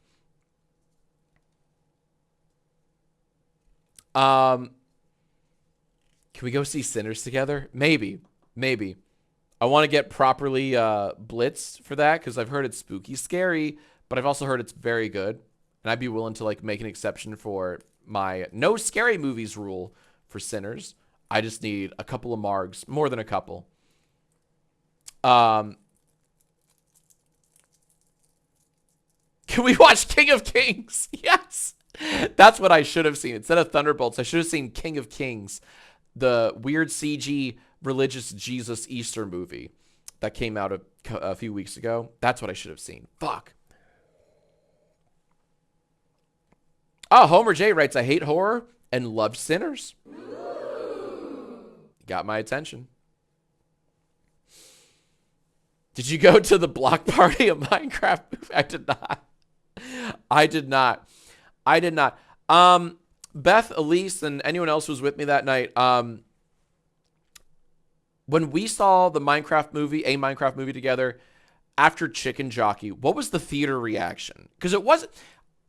Can we go see Sinners together? Maybe. I want to get properly blitzed for that because I've heard it's spooky scary, but I've also heard it's very good. And I'd be willing to like make an exception for my no scary movies rule for Sinners. I just need a couple of margs, more than a couple. Can we watch King of Kings? Yes. That's what I should have seen. Instead of Thunderbolts, I should have seen King of Kings, the weird CG religious Jesus Easter movie that came out a few weeks ago. That's what I should have seen. Fuck. Oh, Homer J writes, I hate horror and love Sinners. Got my attention. Did you go to the block party of Minecraft movie? I did not. Beth, Elise, and anyone else who was with me that night, when we saw the Minecraft movie together after Chicken Jockey, what was the theater reaction? Because it wasn't,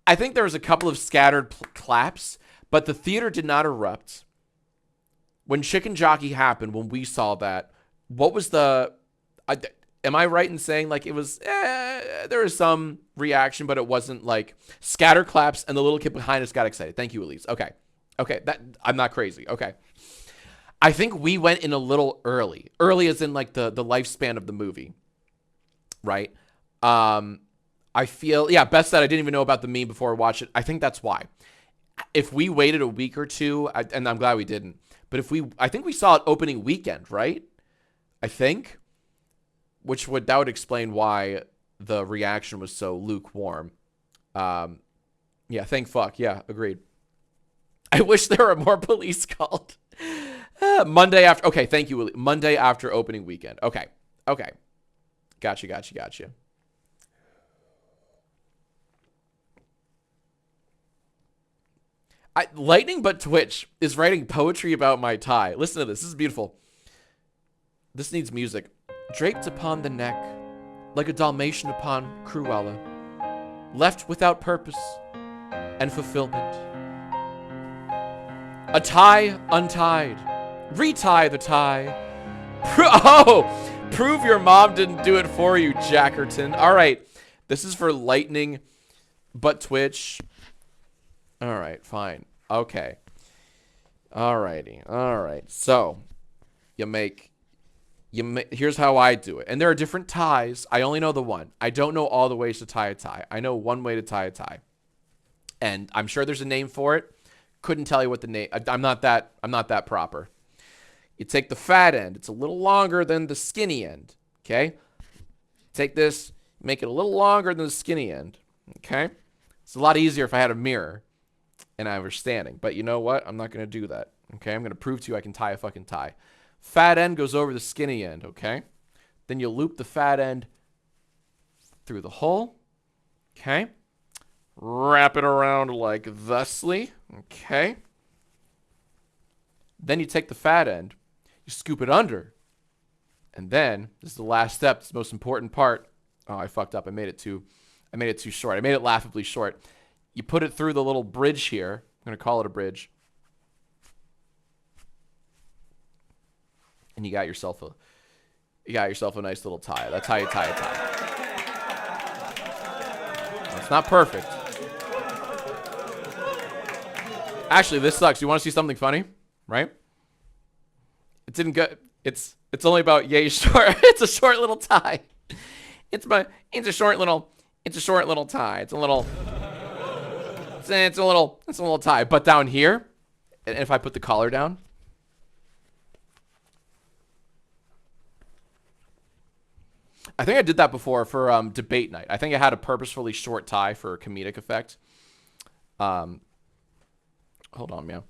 I think there was a couple of scattered claps, but the theater did not erupt. When Chicken Jockey happened, when we saw that, what was am I right in saying like it was, there was some reaction, but it wasn't like scatter claps and the little kid behind us got excited. Thank you, Elise. Okay. I'm not crazy. Okay. I think we went in a little early as in like the lifespan of the movie. Right. I feel, Beth said I didn't even know about the meme before I watched it. I think that's why. If we waited a week or two, and I'm glad we didn't, but I think we saw it opening weekend, right? I think. That would explain why the reaction was so lukewarm. Thank fuck. Yeah, agreed. I wish there were more police called. Monday after. Okay, thank you, Willie. Monday after opening weekend. Okay. Gotcha. Lightning But Twitch is writing poetry about my tie. Listen to this. This is beautiful. This needs music. Draped upon the neck, like a Dalmatian upon Cruella, left without purpose and fulfillment. A tie untied, retie the tie. Prove your mom didn't do it for you, Jackerton. All right, this is for Lightning But Twitch. All right, fine. Okay. Alrighty. All right. So, here's how I do it. And there are different ties. I only know the one. I don't know all the ways to tie a tie. I know one way to tie a tie. And I'm sure there's a name for it. Couldn't tell you what the name. I'm not that proper. You take the fat end. It's a little longer than the skinny end. Okay? Take this, make it a little longer than the skinny end. Okay? It's a lot easier if I had a mirror and I were standing. But you know what? I'm not going to do that. Okay? I'm going to prove to you I can tie a fucking tie. Fat end goes over the skinny end, okay? Then you loop the fat end through the hole, okay? Wrap it around like thusly, okay? Then you take the fat end, you scoop it under, and then this is the last step, this is the most important part. Oh, I fucked up. I made it too short. I made it laughably short. You put it through the little bridge here. I'm gonna call it a bridge. And you got yourself a nice little tie. That's how you tie a tie. It's not perfect. Actually, this sucks. You want to see something funny? Right? It didn't go. It's only about yay short. It's a short little tie. It's a short little tie. It's a little tie. But down here, and if I put the collar down, I think I did that before for debate night. I think I had a purposefully short tie for a comedic effect. Hold on, man.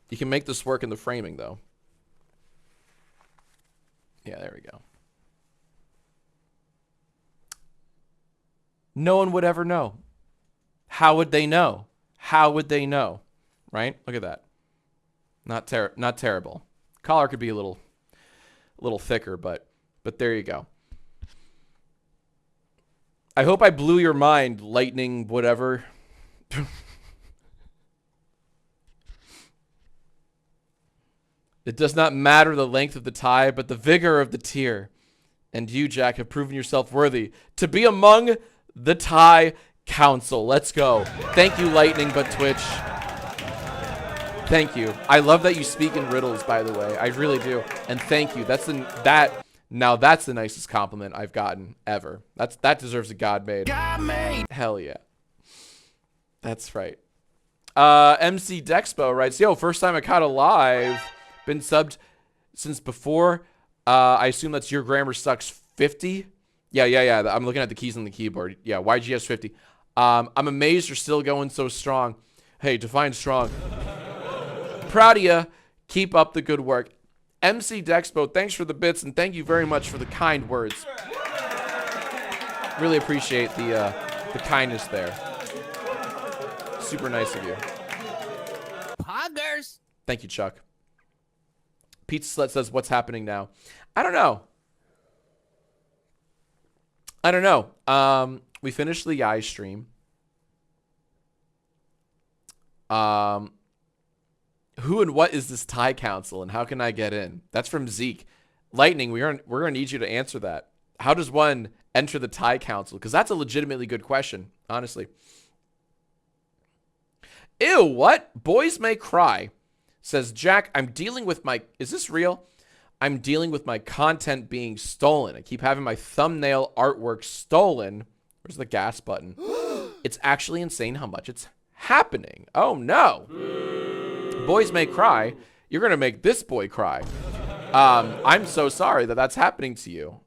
You can make this work in the framing, though. Yeah, there we go. No one would ever know. How would they know? How would they know? Right? Look at that. Not terrible. Collar could be a little thicker, but there you go. I hope I blew your mind, lightning whatever. It does not matter the length of the tie, but the vigor of the tear. And you, Jack, have proven yourself worthy to be among the tie council. Let's go. Thank you, Lightning but Twitch. Thank you. I love that you speak in riddles, by the way. I really do. And thank you. Now that's the nicest compliment I've gotten ever. That deserves a God made. God made. Hell yeah. That's right. MC Dexpo writes, yo, first time I caught a live. Been subbed since before. I assume that's your grammar sucks 50. Yeah. I'm looking at the keys on the keyboard. Yeah, YGS 50. I'm amazed you're still going so strong. Hey, define strong. Proud of you. Keep up the good work. MC Dexpo, thanks for the bits and thank you very much for the kind words. Really appreciate the kindness there. Super nice of you. Poggers. Thank you, Chuck. Pizza Slut says, what's happening now? I don't know. We finished the Yai stream. Who and what is this tie council and how can I get in? That's from Zeke. Lightning, we're gonna need you to answer that. How does one enter the tie council? Because that's a legitimately good question, honestly. Ew, what? Boys May Cry says, Jack, I'm dealing with my... Is this real? I'm dealing with my content being stolen. I keep having my thumbnail artwork stolen. Where's the gas button? It's actually insane how much it's happening. Oh, no. Boys May Cry. You're going to make this boy cry. I'm so sorry that that's happening to you.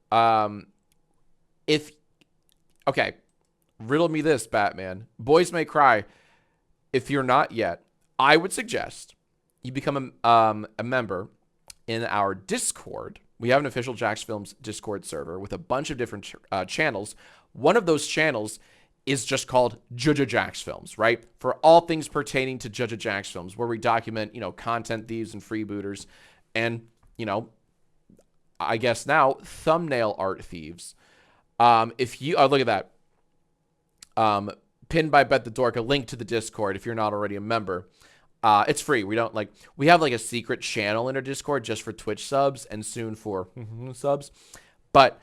Okay. Riddle me this, Batman. Boys May Cry. If you're not yet, I would suggest you become a member in our Discord. We have an official Jacksfilms Discord server with a bunch of different channels. One of those channels is just called Jacksfilms, right? For all things pertaining to Jacksfilms, where we document, content thieves and freebooters and, I guess now thumbnail art thieves. If you look at that. Pinned by Bet the Dork, a link to the Discord if you're not already a member. It's free. We have like a secret channel in our Discord just for Twitch subs and soon for subs. But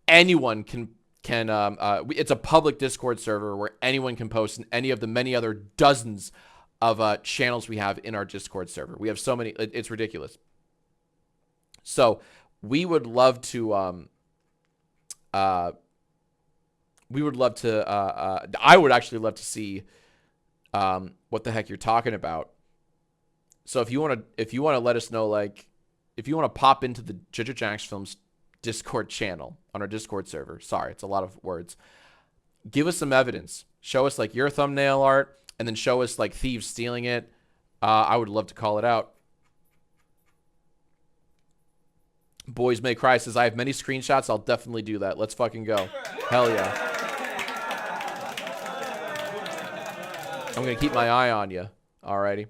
anyone can it's a public Discord server where anyone can post in any of the many other dozens of channels we have in our Discord server. We have so many, it's ridiculous. So we would love to I would actually love to see what the heck you're talking about. So if you want to let us know, like, if you want to pop into the Jacksfilms Discord channel on our Discord server, sorry, it's a lot of words. Give us some evidence. Show us like your thumbnail art, and then show us like thieves stealing it. I would love to call it out. Boys May Cry says, I have many screenshots. I'll definitely do that. Let's fucking go. Hell yeah. I'm going to keep my eye on you. Alrighty.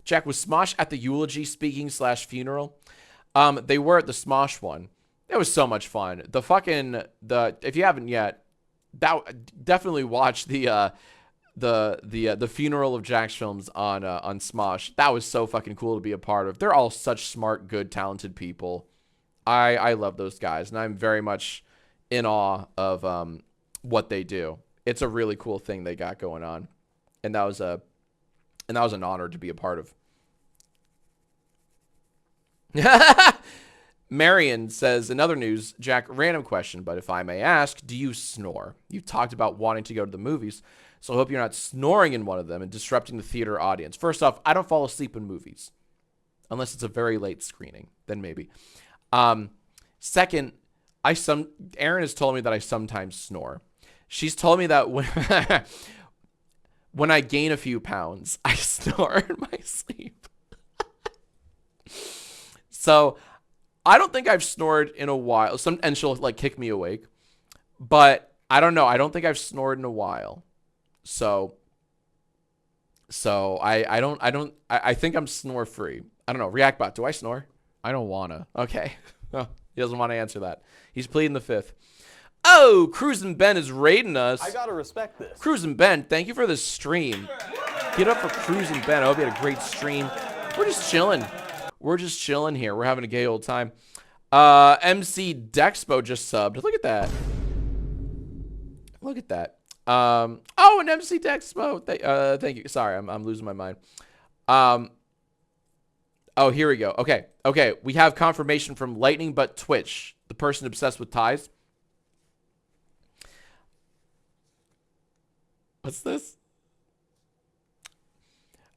Jack, was Smosh at the eulogy speaking / funeral? They were at the Smosh one. It was so much fun. If you haven't yet, definitely watch the funeral of Jacksfilms on Smosh. That was so fucking cool to be a part of. They're all such smart, good, talented people. I love those guys, and I'm very much in awe of what they do. It's a really cool thing they got going on, and that was an honor to be a part of. Marion says, in other news, Jack, random question, but if I may ask, do you snore? You've talked about wanting to go to the movies, so I hope you're not snoring in one of them and disrupting the theater audience. First off, I don't fall asleep in movies. Unless it's a very late screening, then maybe. Second, Erin has told me that I sometimes snore. She's told me that when I gain a few pounds, I snore in my sleep. So I don't think I've snored in a while. And she'll like kick me awake, but I don't know. I don't think I've snored in a while. So I think I'm snore free. I don't know. Reactbot, do I snore? I don't wanna. Okay. Oh, he doesn't want to answer that. He's pleading the fifth. Oh, Cruisin' Ben is raiding us. I gotta respect this. Cruisin' Ben, thank you for this stream. Get up for Cruisin' Ben. I hope you had a great stream. We're just chilling. We're just chilling here. We're having a gay old time. MC Dexpo just subbed. Look at that. Look at that. Oh, and MC Dexpo. Thank you. Sorry, I'm losing my mind. Oh, here we go. Okay. We have confirmation from Lightning But Twitch, the person obsessed with ties. What's this?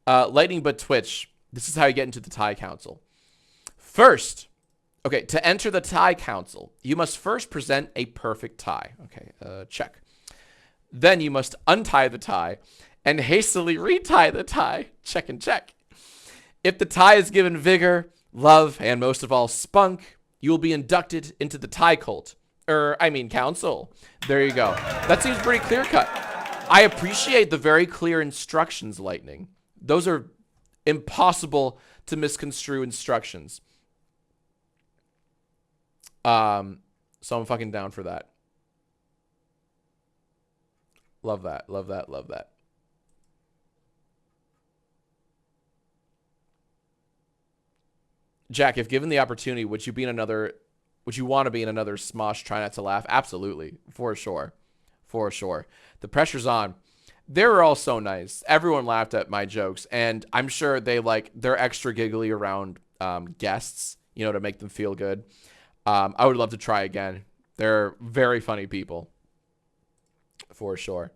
Lightning But Twitch. This is how you get into the tie council. First, okay, to enter the tie council, you must first present a perfect tie. Okay, check. Then you must untie the tie and hastily retie the tie. Check and check. If the tie is given vigor, love, and most of all spunk, you will be inducted into the tie cult. Council. There you go. That seems pretty clear cut. I appreciate the very clear instructions, Lightning. Those are impossible to misconstrue instructions. So I'm fucking down for that. Love that. Love that. Love that. Jack, if given the opportunity, would you want to be in another Smosh Try Not to Laugh? Absolutely. For sure. For sure. The pressure's on. They were all so nice. Everyone laughed at my jokes, and I'm sure they're extra giggly around guests, to make them feel good. I would love to try again. They're very funny people. For sure.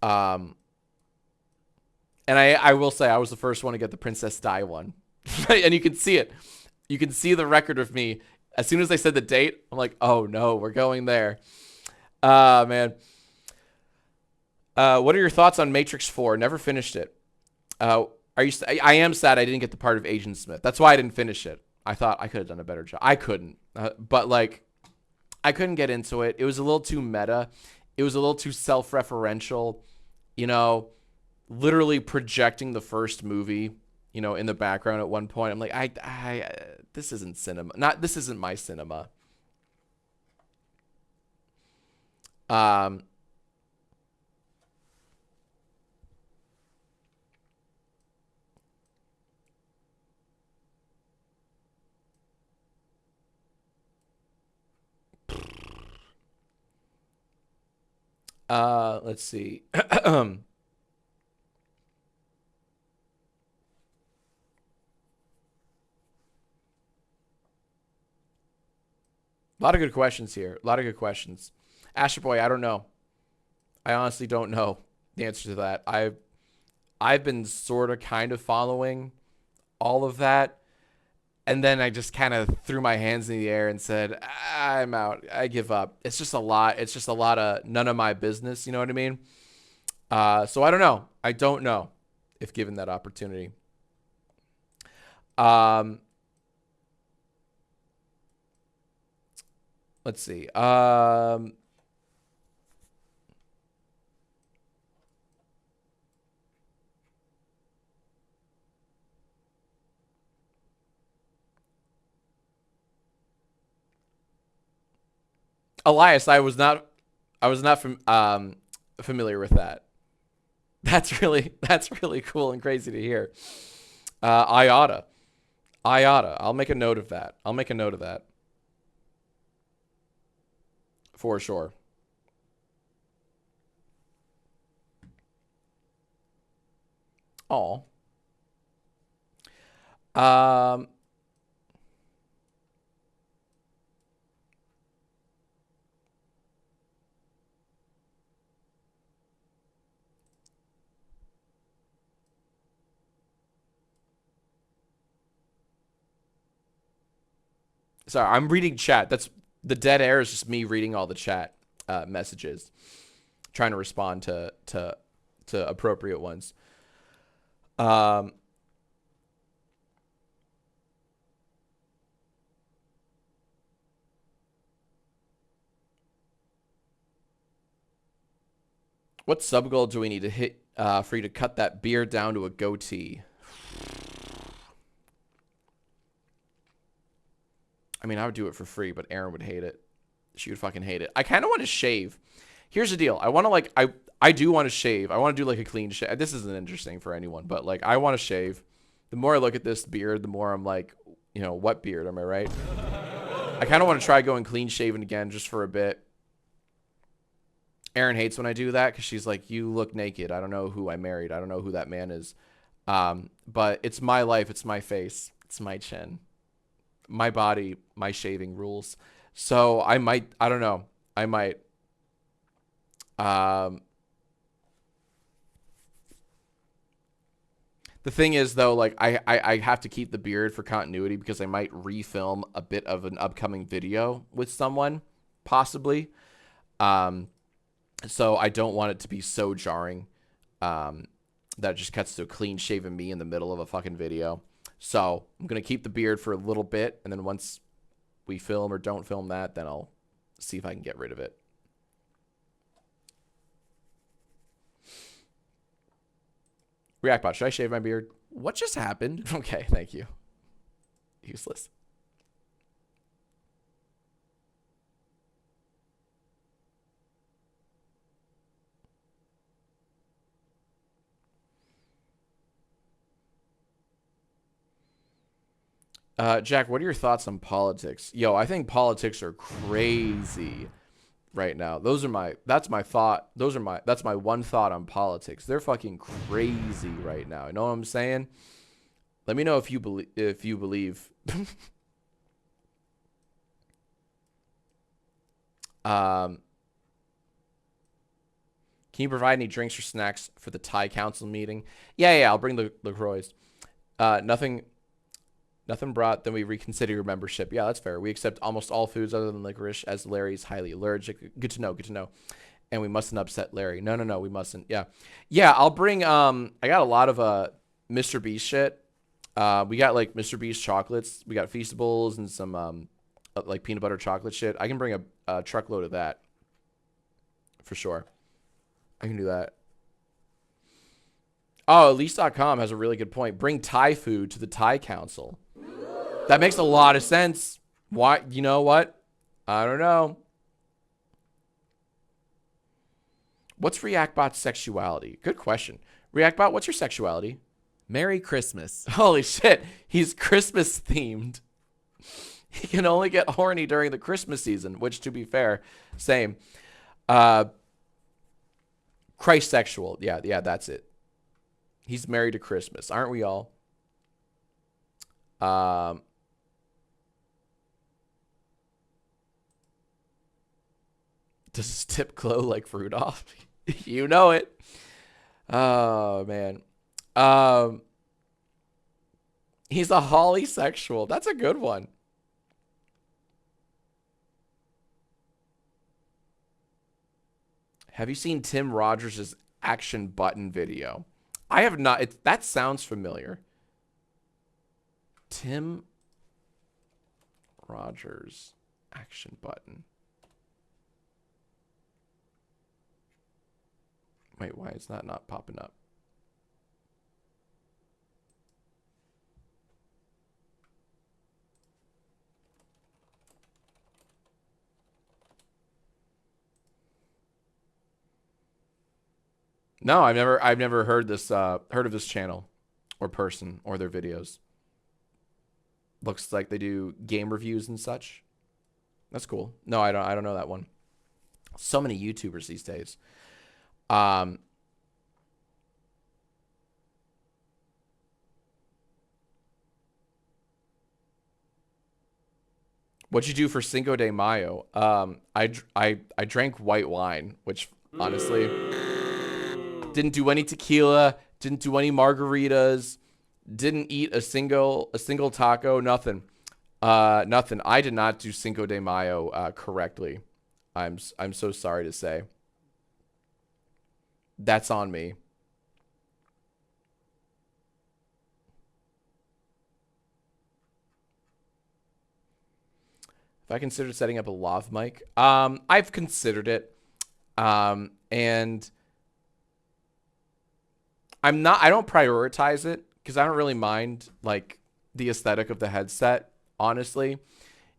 And I will say I was the first one to get the Princess Di one. And you can see it. You can see the record of me. As soon as they said the date, I'm like, oh no, we're going there. Man. What are your thoughts on Matrix 4? Never finished it. I am sad I didn't get the part of Agent Smith. That's why I didn't finish it. I thought I could have done a better job. I couldn't. But I couldn't get into it. It was a little too meta. It was a little too self-referential. Literally projecting the first movie, in the background at one point. I'm like, this isn't cinema. This isn't my cinema. Let's see. A lot of good questions here. A lot of good questions. Asher Boy, I don't know. I honestly don't know the answer to that. I've been sort of kind of following all of that. And then I just kind of threw my hands in the air and said, I'm out. I give up. It's just a lot. It's just a lot of none of my business. You know what I mean? So I don't know. I don't know if given that opportunity. Let's see. Elias, I was not familiar with that. That's really cool and crazy to hear. IATA. IATA. I'll make a note of that. I'll make a note of that. For sure. Oh. Um Sorry, I'm reading chat. That's the dead air is just me reading all the chat messages, trying to respond to appropriate ones. Um, what sub goal do we need to hit for you to cut that beard down to a goatee? I mean, I would do it for free, but Erin would hate it. She would fucking hate it. I kind of want to shave. Here's the deal. I want to like I do want to shave. I want to do like a clean shave. This isn't interesting for anyone, but like I want to shave. The more I look at this beard, the more I'm like, you know, what beard? Am I right? I kind of want to try going clean shaven again just for a bit. Erin hates when I do that because she's like, you look naked. I don't know who I married. I don't know who that man is. But it's my life. It's my face. It's my chin. My body, my shaving rules. So I don't know. I might. The thing is, though, like I have to keep the beard for continuity because I might refilm a bit of an upcoming video with someone, possibly. So I don't want it to be so jarring that it just cuts to a clean shaven me in the middle of a fucking video. So I'm going to keep the beard for a little bit, and then once we film or don't film that, then I'll see if I can get rid of it. Reactbot, should I shave my beard? What just happened? Okay, thank you. Useless. Jack, what are your thoughts on politics? Yo, I think politics are crazy right now. That's my one thought on politics. They're fucking crazy right now. You know what I'm saying? Let me know if you believe. Can you provide any drinks or snacks for the Thai council meeting? Yeah, I'll bring the LaCroix. Nothing brought, then we reconsider your membership. Yeah, that's fair. We accept almost all foods other than licorice, as Larry's highly allergic. Good to know. And we mustn't upset Larry. No, we mustn't. Yeah, I'll bring, I got a lot of Mr. Beast shit. We got, like, Mr. Beast chocolates. We got Feastables and some, like, peanut butter chocolate shit. I can bring a truckload of that. For sure. I can do that. Oh, Elise.com has a really good point. Bring Thai food to the Thai council. That makes a lot of sense. Why? You know what? I don't know. What's Reactbot's sexuality? Good question. Reactbot, what's your sexuality? Merry Christmas. Holy shit. He's Christmas themed. He can only get horny during the Christmas season, which, to be fair, same. Christ sexual. Yeah, that's it. He's married to Christmas. Aren't we all? Does his tip glow like Rudolph? You know it. Oh, man. He's a holysexual. That's a good one. Have you seen Tim Rogers' action button video? I have not. That sounds familiar. Tim Rogers action button. Wait, why is that not popping up? No, I've never heard of this channel or person or their videos. Looks like they do game reviews and such. That's cool. No, I don't know that one. So many YouTubers these days. What'd you do for Cinco de Mayo? I drank white wine, which honestly didn't do any tequila, didn't do any margaritas, didn't eat a single taco, nothing. Nothing. I did not do Cinco de Mayo correctly. I'm so sorry to say. That's on me. If I considered setting up a lav mic, I've considered it, and I don't prioritize it because I don't really mind like the aesthetic of the headset. Honestly,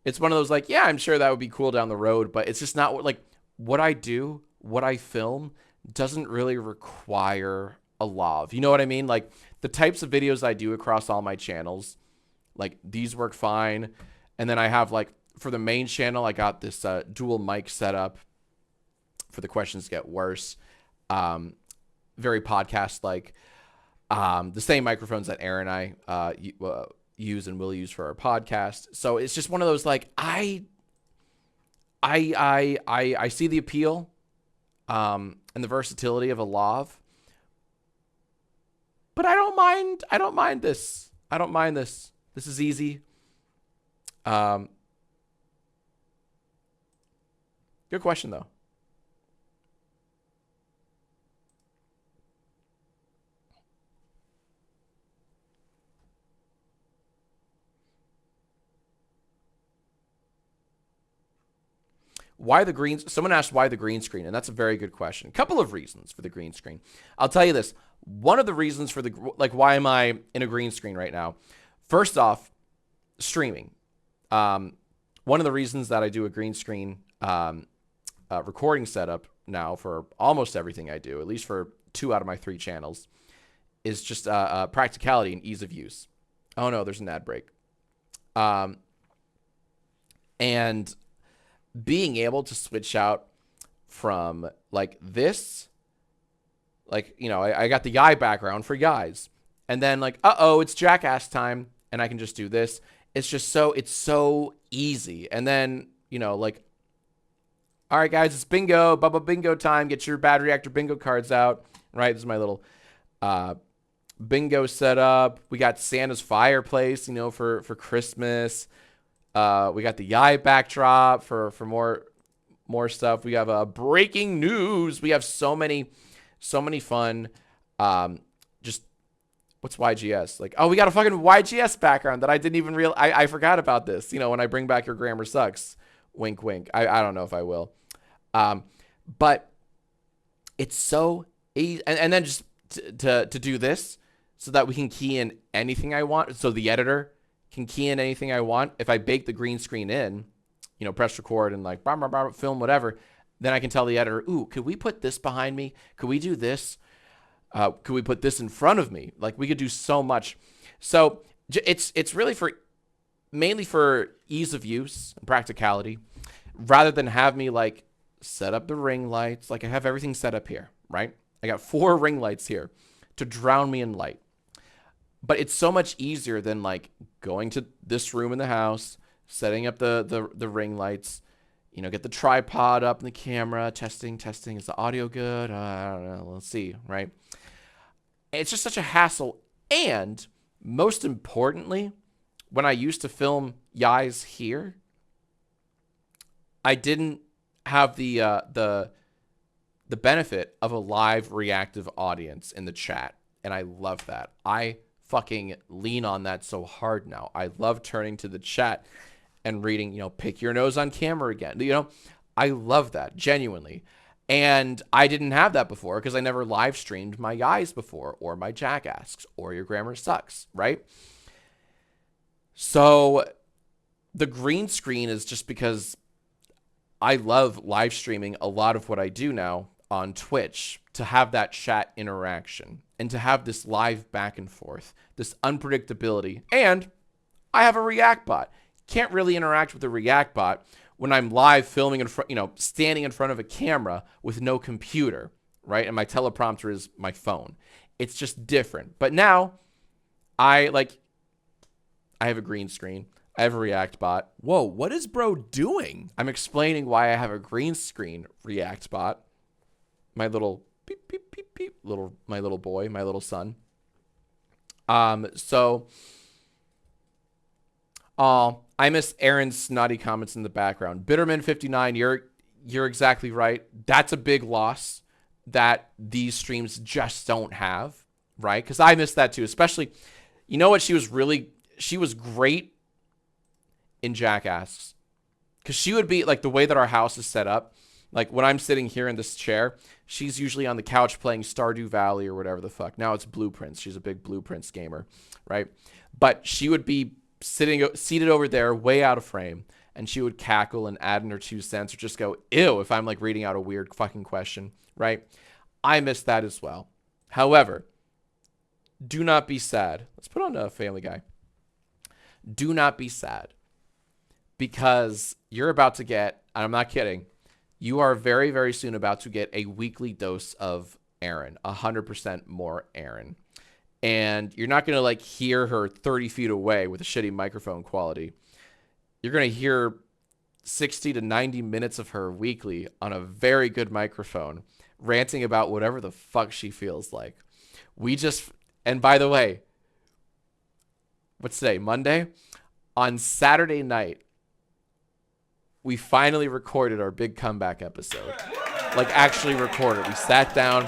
it's one of those like, yeah, I'm sure that would be cool down the road, but it's just not like what I do, what I film doesn't really require a lav. You know what I mean? Like the types of videos I do across all my channels, like these work fine. And then I have like for the main channel, I got this dual mic setup for the questions get worse. Very podcast like. The same microphones that Aaron and I use and will use for our podcast. So it's just one of those like I see the appeal and the versatility of a lav, but I don't mind this. I don't mind this. This is easy. Good question though. Why the green? Someone asked why the green screen, and that's a very good question. A couple of reasons for the green screen. I'll tell you this. One of the reasons for why am I in a green screen right now? First off, streaming. One of the reasons that I do a green screen recording setup now for almost everything I do, at least for 2 out of my 3 channels, is just practicality and ease of use. Oh no, there's an ad break. And being able to switch out from like this, like, you know, I got the Yai background for Yais, and then like, it's Jackass time, and I can just do this. It's just it's so easy. And then, you know, like, all right, guys, it's bingo, Bubba bingo time. Get your bad reactor bingo cards out. Right, this is my little bingo setup. We got Santa's fireplace, you know, for Christmas. We got the Yai backdrop for more stuff. We have breaking news. We have so many fun. Just what's YGS? Like, oh, we got a fucking YGS background that I didn't even realize. I forgot about this. You know, when I bring back your grammar sucks. Wink, wink. I don't know if I will. But it's so easy. And then just to do this so that we can key in anything I want. So the editor can key in anything I want. If I bake the green screen in, you know, press record and like blah, blah, blah, film whatever, then I can tell the editor, ooh, could we put this behind me? Could we do this? Could we put this in front of me? Like we could do so much. So it's really mainly for ease of use and practicality, rather than have me like set up the ring lights. Like I have everything set up here, right? I got 4 ring lights here to drown me in light. But it's so much easier than like going to this room in the house, setting up the ring lights, you know, get the tripod up and the camera, testing. Is the audio good? I don't know. Let's see, right? It's just such a hassle. And most importantly, when I used to film Yais here, I didn't have the benefit of a live reactive audience in the chat. And I love that. I fucking lean on that so hard now. I love turning to the chat and reading, you know, pick your nose on camera again. You know, I love that genuinely. And I didn't have that before because I never live streamed my guys before, or my Jack Asks, or Your Grammar Sucks, right? So the green screen is just because I love live streaming a lot of what I do now on Twitch, to have that chat interaction and to have this live back and forth, this unpredictability. And I have a React bot. Can't really interact with the React bot when I'm live filming in front, standing in front of a camera with no computer, right? And my teleprompter is my phone. It's just different. But now I have a green screen. I have a React bot. Whoa, what is bro doing? I'm explaining why I have a green screen React bot. My little beep, beep, beep, beep, my little boy, my little son. So I miss Aaron's snotty comments in the background. Bitterman59, you're exactly right. That's a big loss that these streams just don't have, right? Because I miss that too, especially, you know what? She was great in Jackass, because she would be like, the way that our house is set up, like when I'm sitting here in this chair, she's usually on the couch playing Stardew Valley or whatever the fuck. Now it's Blueprints. She's a big Blueprints gamer, right? But she would be seated over there way out of frame, and she would cackle and add in her 2 cents or just go ew if I'm like reading out a weird fucking question, right? I miss that as well. However, do not be sad. Let's put on a Family Guy. Do not be sad, because you're about to get, and I'm not kidding, you are very, very soon about to get a weekly dose of Aaron, 100% more Aaron. And you're not going to like hear her 30 feet away with a shitty microphone quality. You're going to hear 60 to 90 minutes of her weekly on a very good microphone, ranting about whatever the fuck she feels like. And by the way, what's today? Monday? On Saturday night, we finally recorded our big comeback episode. Like, actually recorded. We sat down,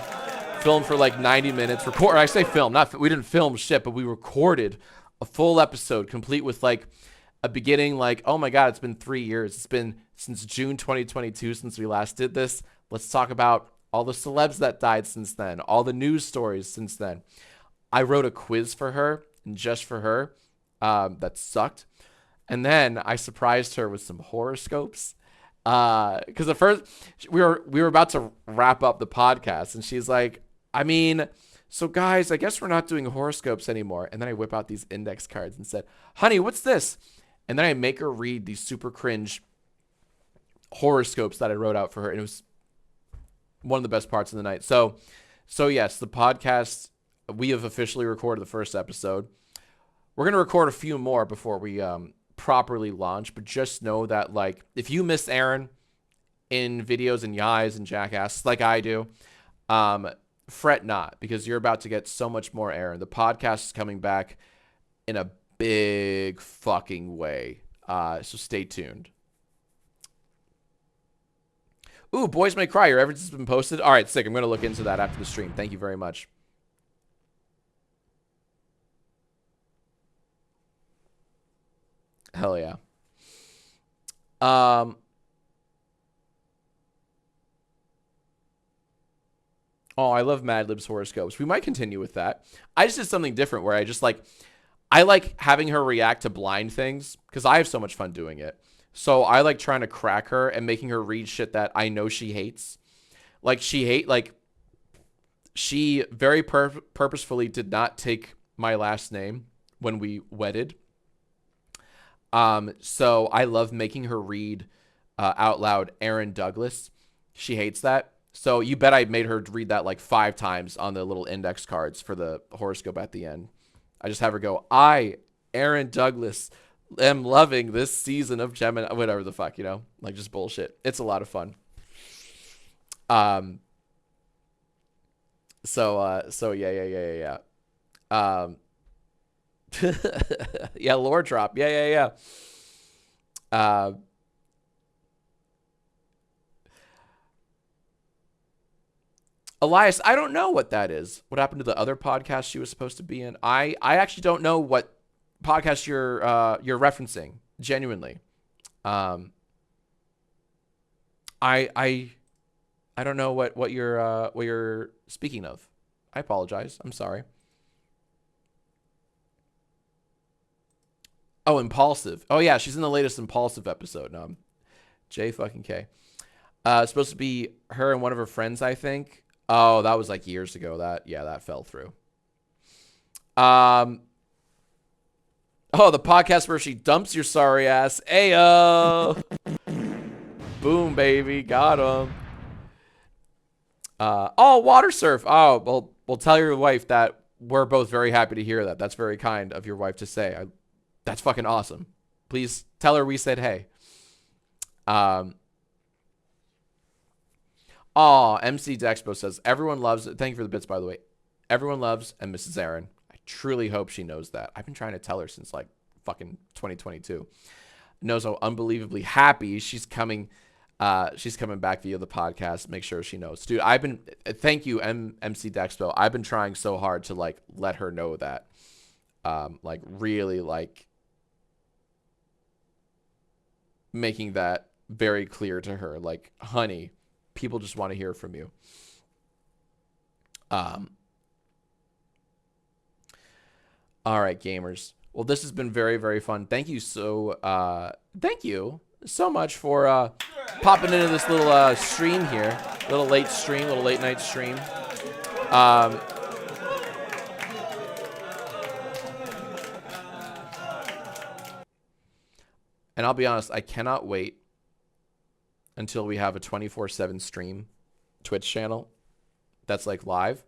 filmed for like 90 minutes. I say film, we didn't film shit, but we recorded a full episode complete with like a beginning, like, oh my God, it's been 3 years. It's been since June 2022 since we last did this. Let's talk about all the celebs that died since then, all the news stories since then. I wrote a quiz for her, and just for her, that sucked. And then I surprised her with some horoscopes. Because at first we were about to wrap up the podcast, and she's like, so guys, I guess we're not doing horoscopes anymore. And then I whip out these index cards and said, honey, what's this? And then I make her read these super cringe horoscopes that I wrote out for her. And it was one of the best parts of the night. So yes, the podcast, we have officially recorded the first episode. We're going to record a few more before we properly launch, but just know that, like, if you miss Aaron in videos and Yais and Jackass like I do, fret not, because you're about to get so much more Aaron. The podcast is coming back in a big fucking way, so stay tuned. Ooh, Boys May Cry, your evidence has been posted. All right, sick. I'm going to look into that after the stream. Thank you very much. Hell yeah. Oh, I love Mad Lib's horoscopes. We might continue with that. I just did something different where I like having her react to blind things because I have so much fun doing it. So I like trying to crack her and making her read shit that I know she hates. She very purposefully did not take my last name when we wedded. So I love making her read out loud Aaron Douglas. She hates that. So you bet I made her read that like 5 times on the little index cards for the horoscope at the end. I just have her go, I, Aaron Douglas, am loving this season of Gemini, whatever the fuck, like just bullshit. It's a lot of fun. So yeah. Yeah, lore drop. Yeah. Elias, I don't know what that is. What happened to the other podcast she was supposed to be in? I actually don't know what podcast you're referencing. Genuinely, I I don't know what you're speaking of. I apologize. I'm sorry. Oh, Impulsive. Oh yeah, she's in the latest Impulsive episode. No, J fucking K. Supposed to be her and one of her friends, I think. Oh, that was like years ago. That fell through. Oh, the podcast where she dumps your sorry ass. Ayo. Boom, baby. Got him. Oh, water surf. Oh, well, we'll tell your wife that we're both very happy to hear that. That's very kind of your wife to say. That's fucking awesome. Please tell her we said hey. MC Dexpo says, everyone loves it. Thank you for the bits, by the way. Everyone loves and Mrs. Aaron. I truly hope she knows that. I've been trying to tell her since like fucking 2022. Knows how unbelievably happy she's coming back via the podcast. Make sure she knows. Dude, thank you, MC Dexpo. I've been trying so hard to like let her know that. Like really like making that very clear to her. Like, honey, people just want to hear from you. All right, gamers. Well, this has been very, very fun. Thank you so much for popping into this little stream here. Little late night stream. And I'll be honest, I cannot wait until we have a 24/7 stream Twitch channel that's like live.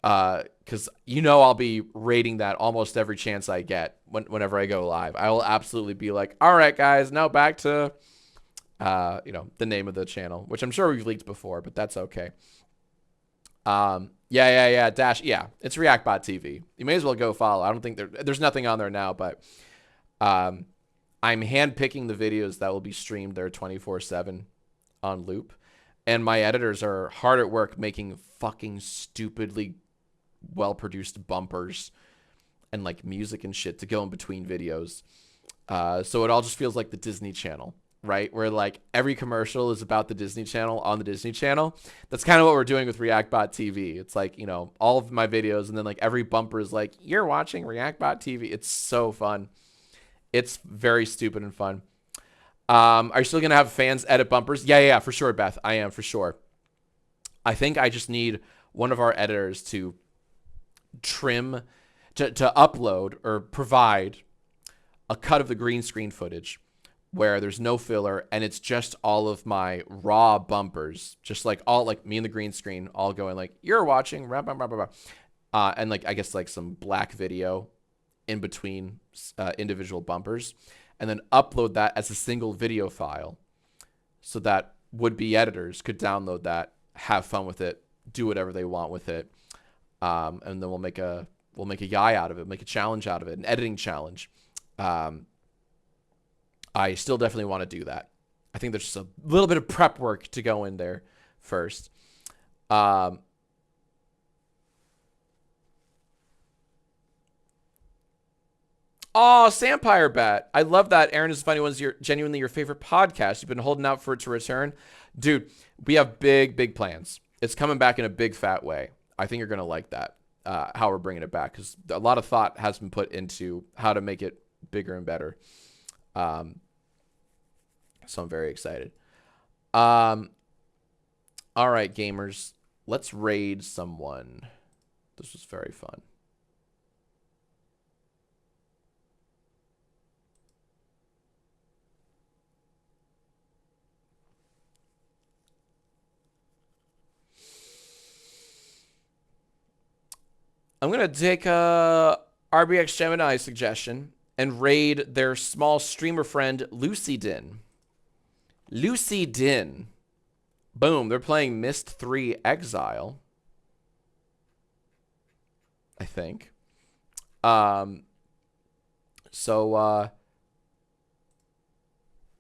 Because I'll be rating that almost every chance I get whenever I go live. I will absolutely be like, all right, guys, now back to, the name of the channel, which I'm sure we've leaked before, but that's okay. Yeah. Dash. Yeah, it's ReactBot TV. You may as well go follow. I don't think there's nothing on there now, but I'm handpicking the videos that will be streamed there 24/7 on loop. And my editors are hard at work making fucking stupidly well-produced bumpers and like music and shit to go in between videos. So it all just feels like the Disney Channel, right? Where like every commercial is about the Disney Channel on the Disney Channel. That's kind of what we're doing with ReactBot TV. It's like, all of my videos and then like every bumper is like, you're watching ReactBot TV. It's so fun. It's very stupid and fun. Are you still going to have fans edit bumpers? Yeah, for sure, Beth. I am, for sure. I think I just need one of our editors to trim, to upload or provide a cut of the green screen footage where there's no filler and it's just all of my raw bumpers, just like all like me and the green screen all going like, you're watching, blah, blah, blah, blah, blah. And like, I guess like some black video in between individual bumpers, and then upload that as a single video file so that would-be editors could download that, have fun with it, do whatever they want with it. And then we'll make a yai out of it, make a challenge out of it, an editing challenge. I still definitely want to do that. I think there's just a little bit of prep work to go in there first. Oh, Sampire Bat. I love that. Aaron is Funny One's genuinely your favorite podcast. You've been holding out for it to return. Dude, we have big, big plans. It's coming back in a big, fat way. I think you're going to like that, how we're bringing it back, because a lot of thought has been put into how to make it bigger and better. So I'm very excited. All right, gamers. Let's raid someone. This was very fun. I'm going to take a RBX Gemini suggestion and raid their small streamer friend, Lucy Din. Lucy Din. Boom. They're playing Myst 3 Exile, I think. So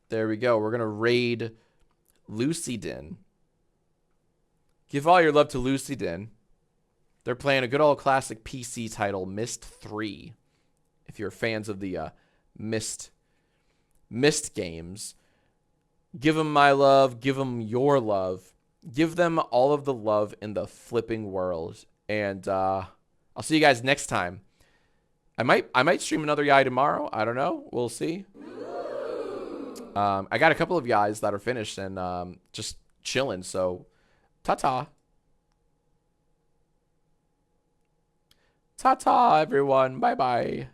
there we go. We're going to raid Lucy Din. Give all your love to Lucy Din. They're playing a good old classic PC title, Myst 3. If you're fans of the Myst games, give them my love, give them your love. Give them all of the love in the flipping world. And I'll see you guys next time. I might stream another Yai tomorrow. I don't know. We'll see. I got a couple of Yais that are finished and just chilling. So, ta-ta. Ta-ta, everyone. Bye-bye.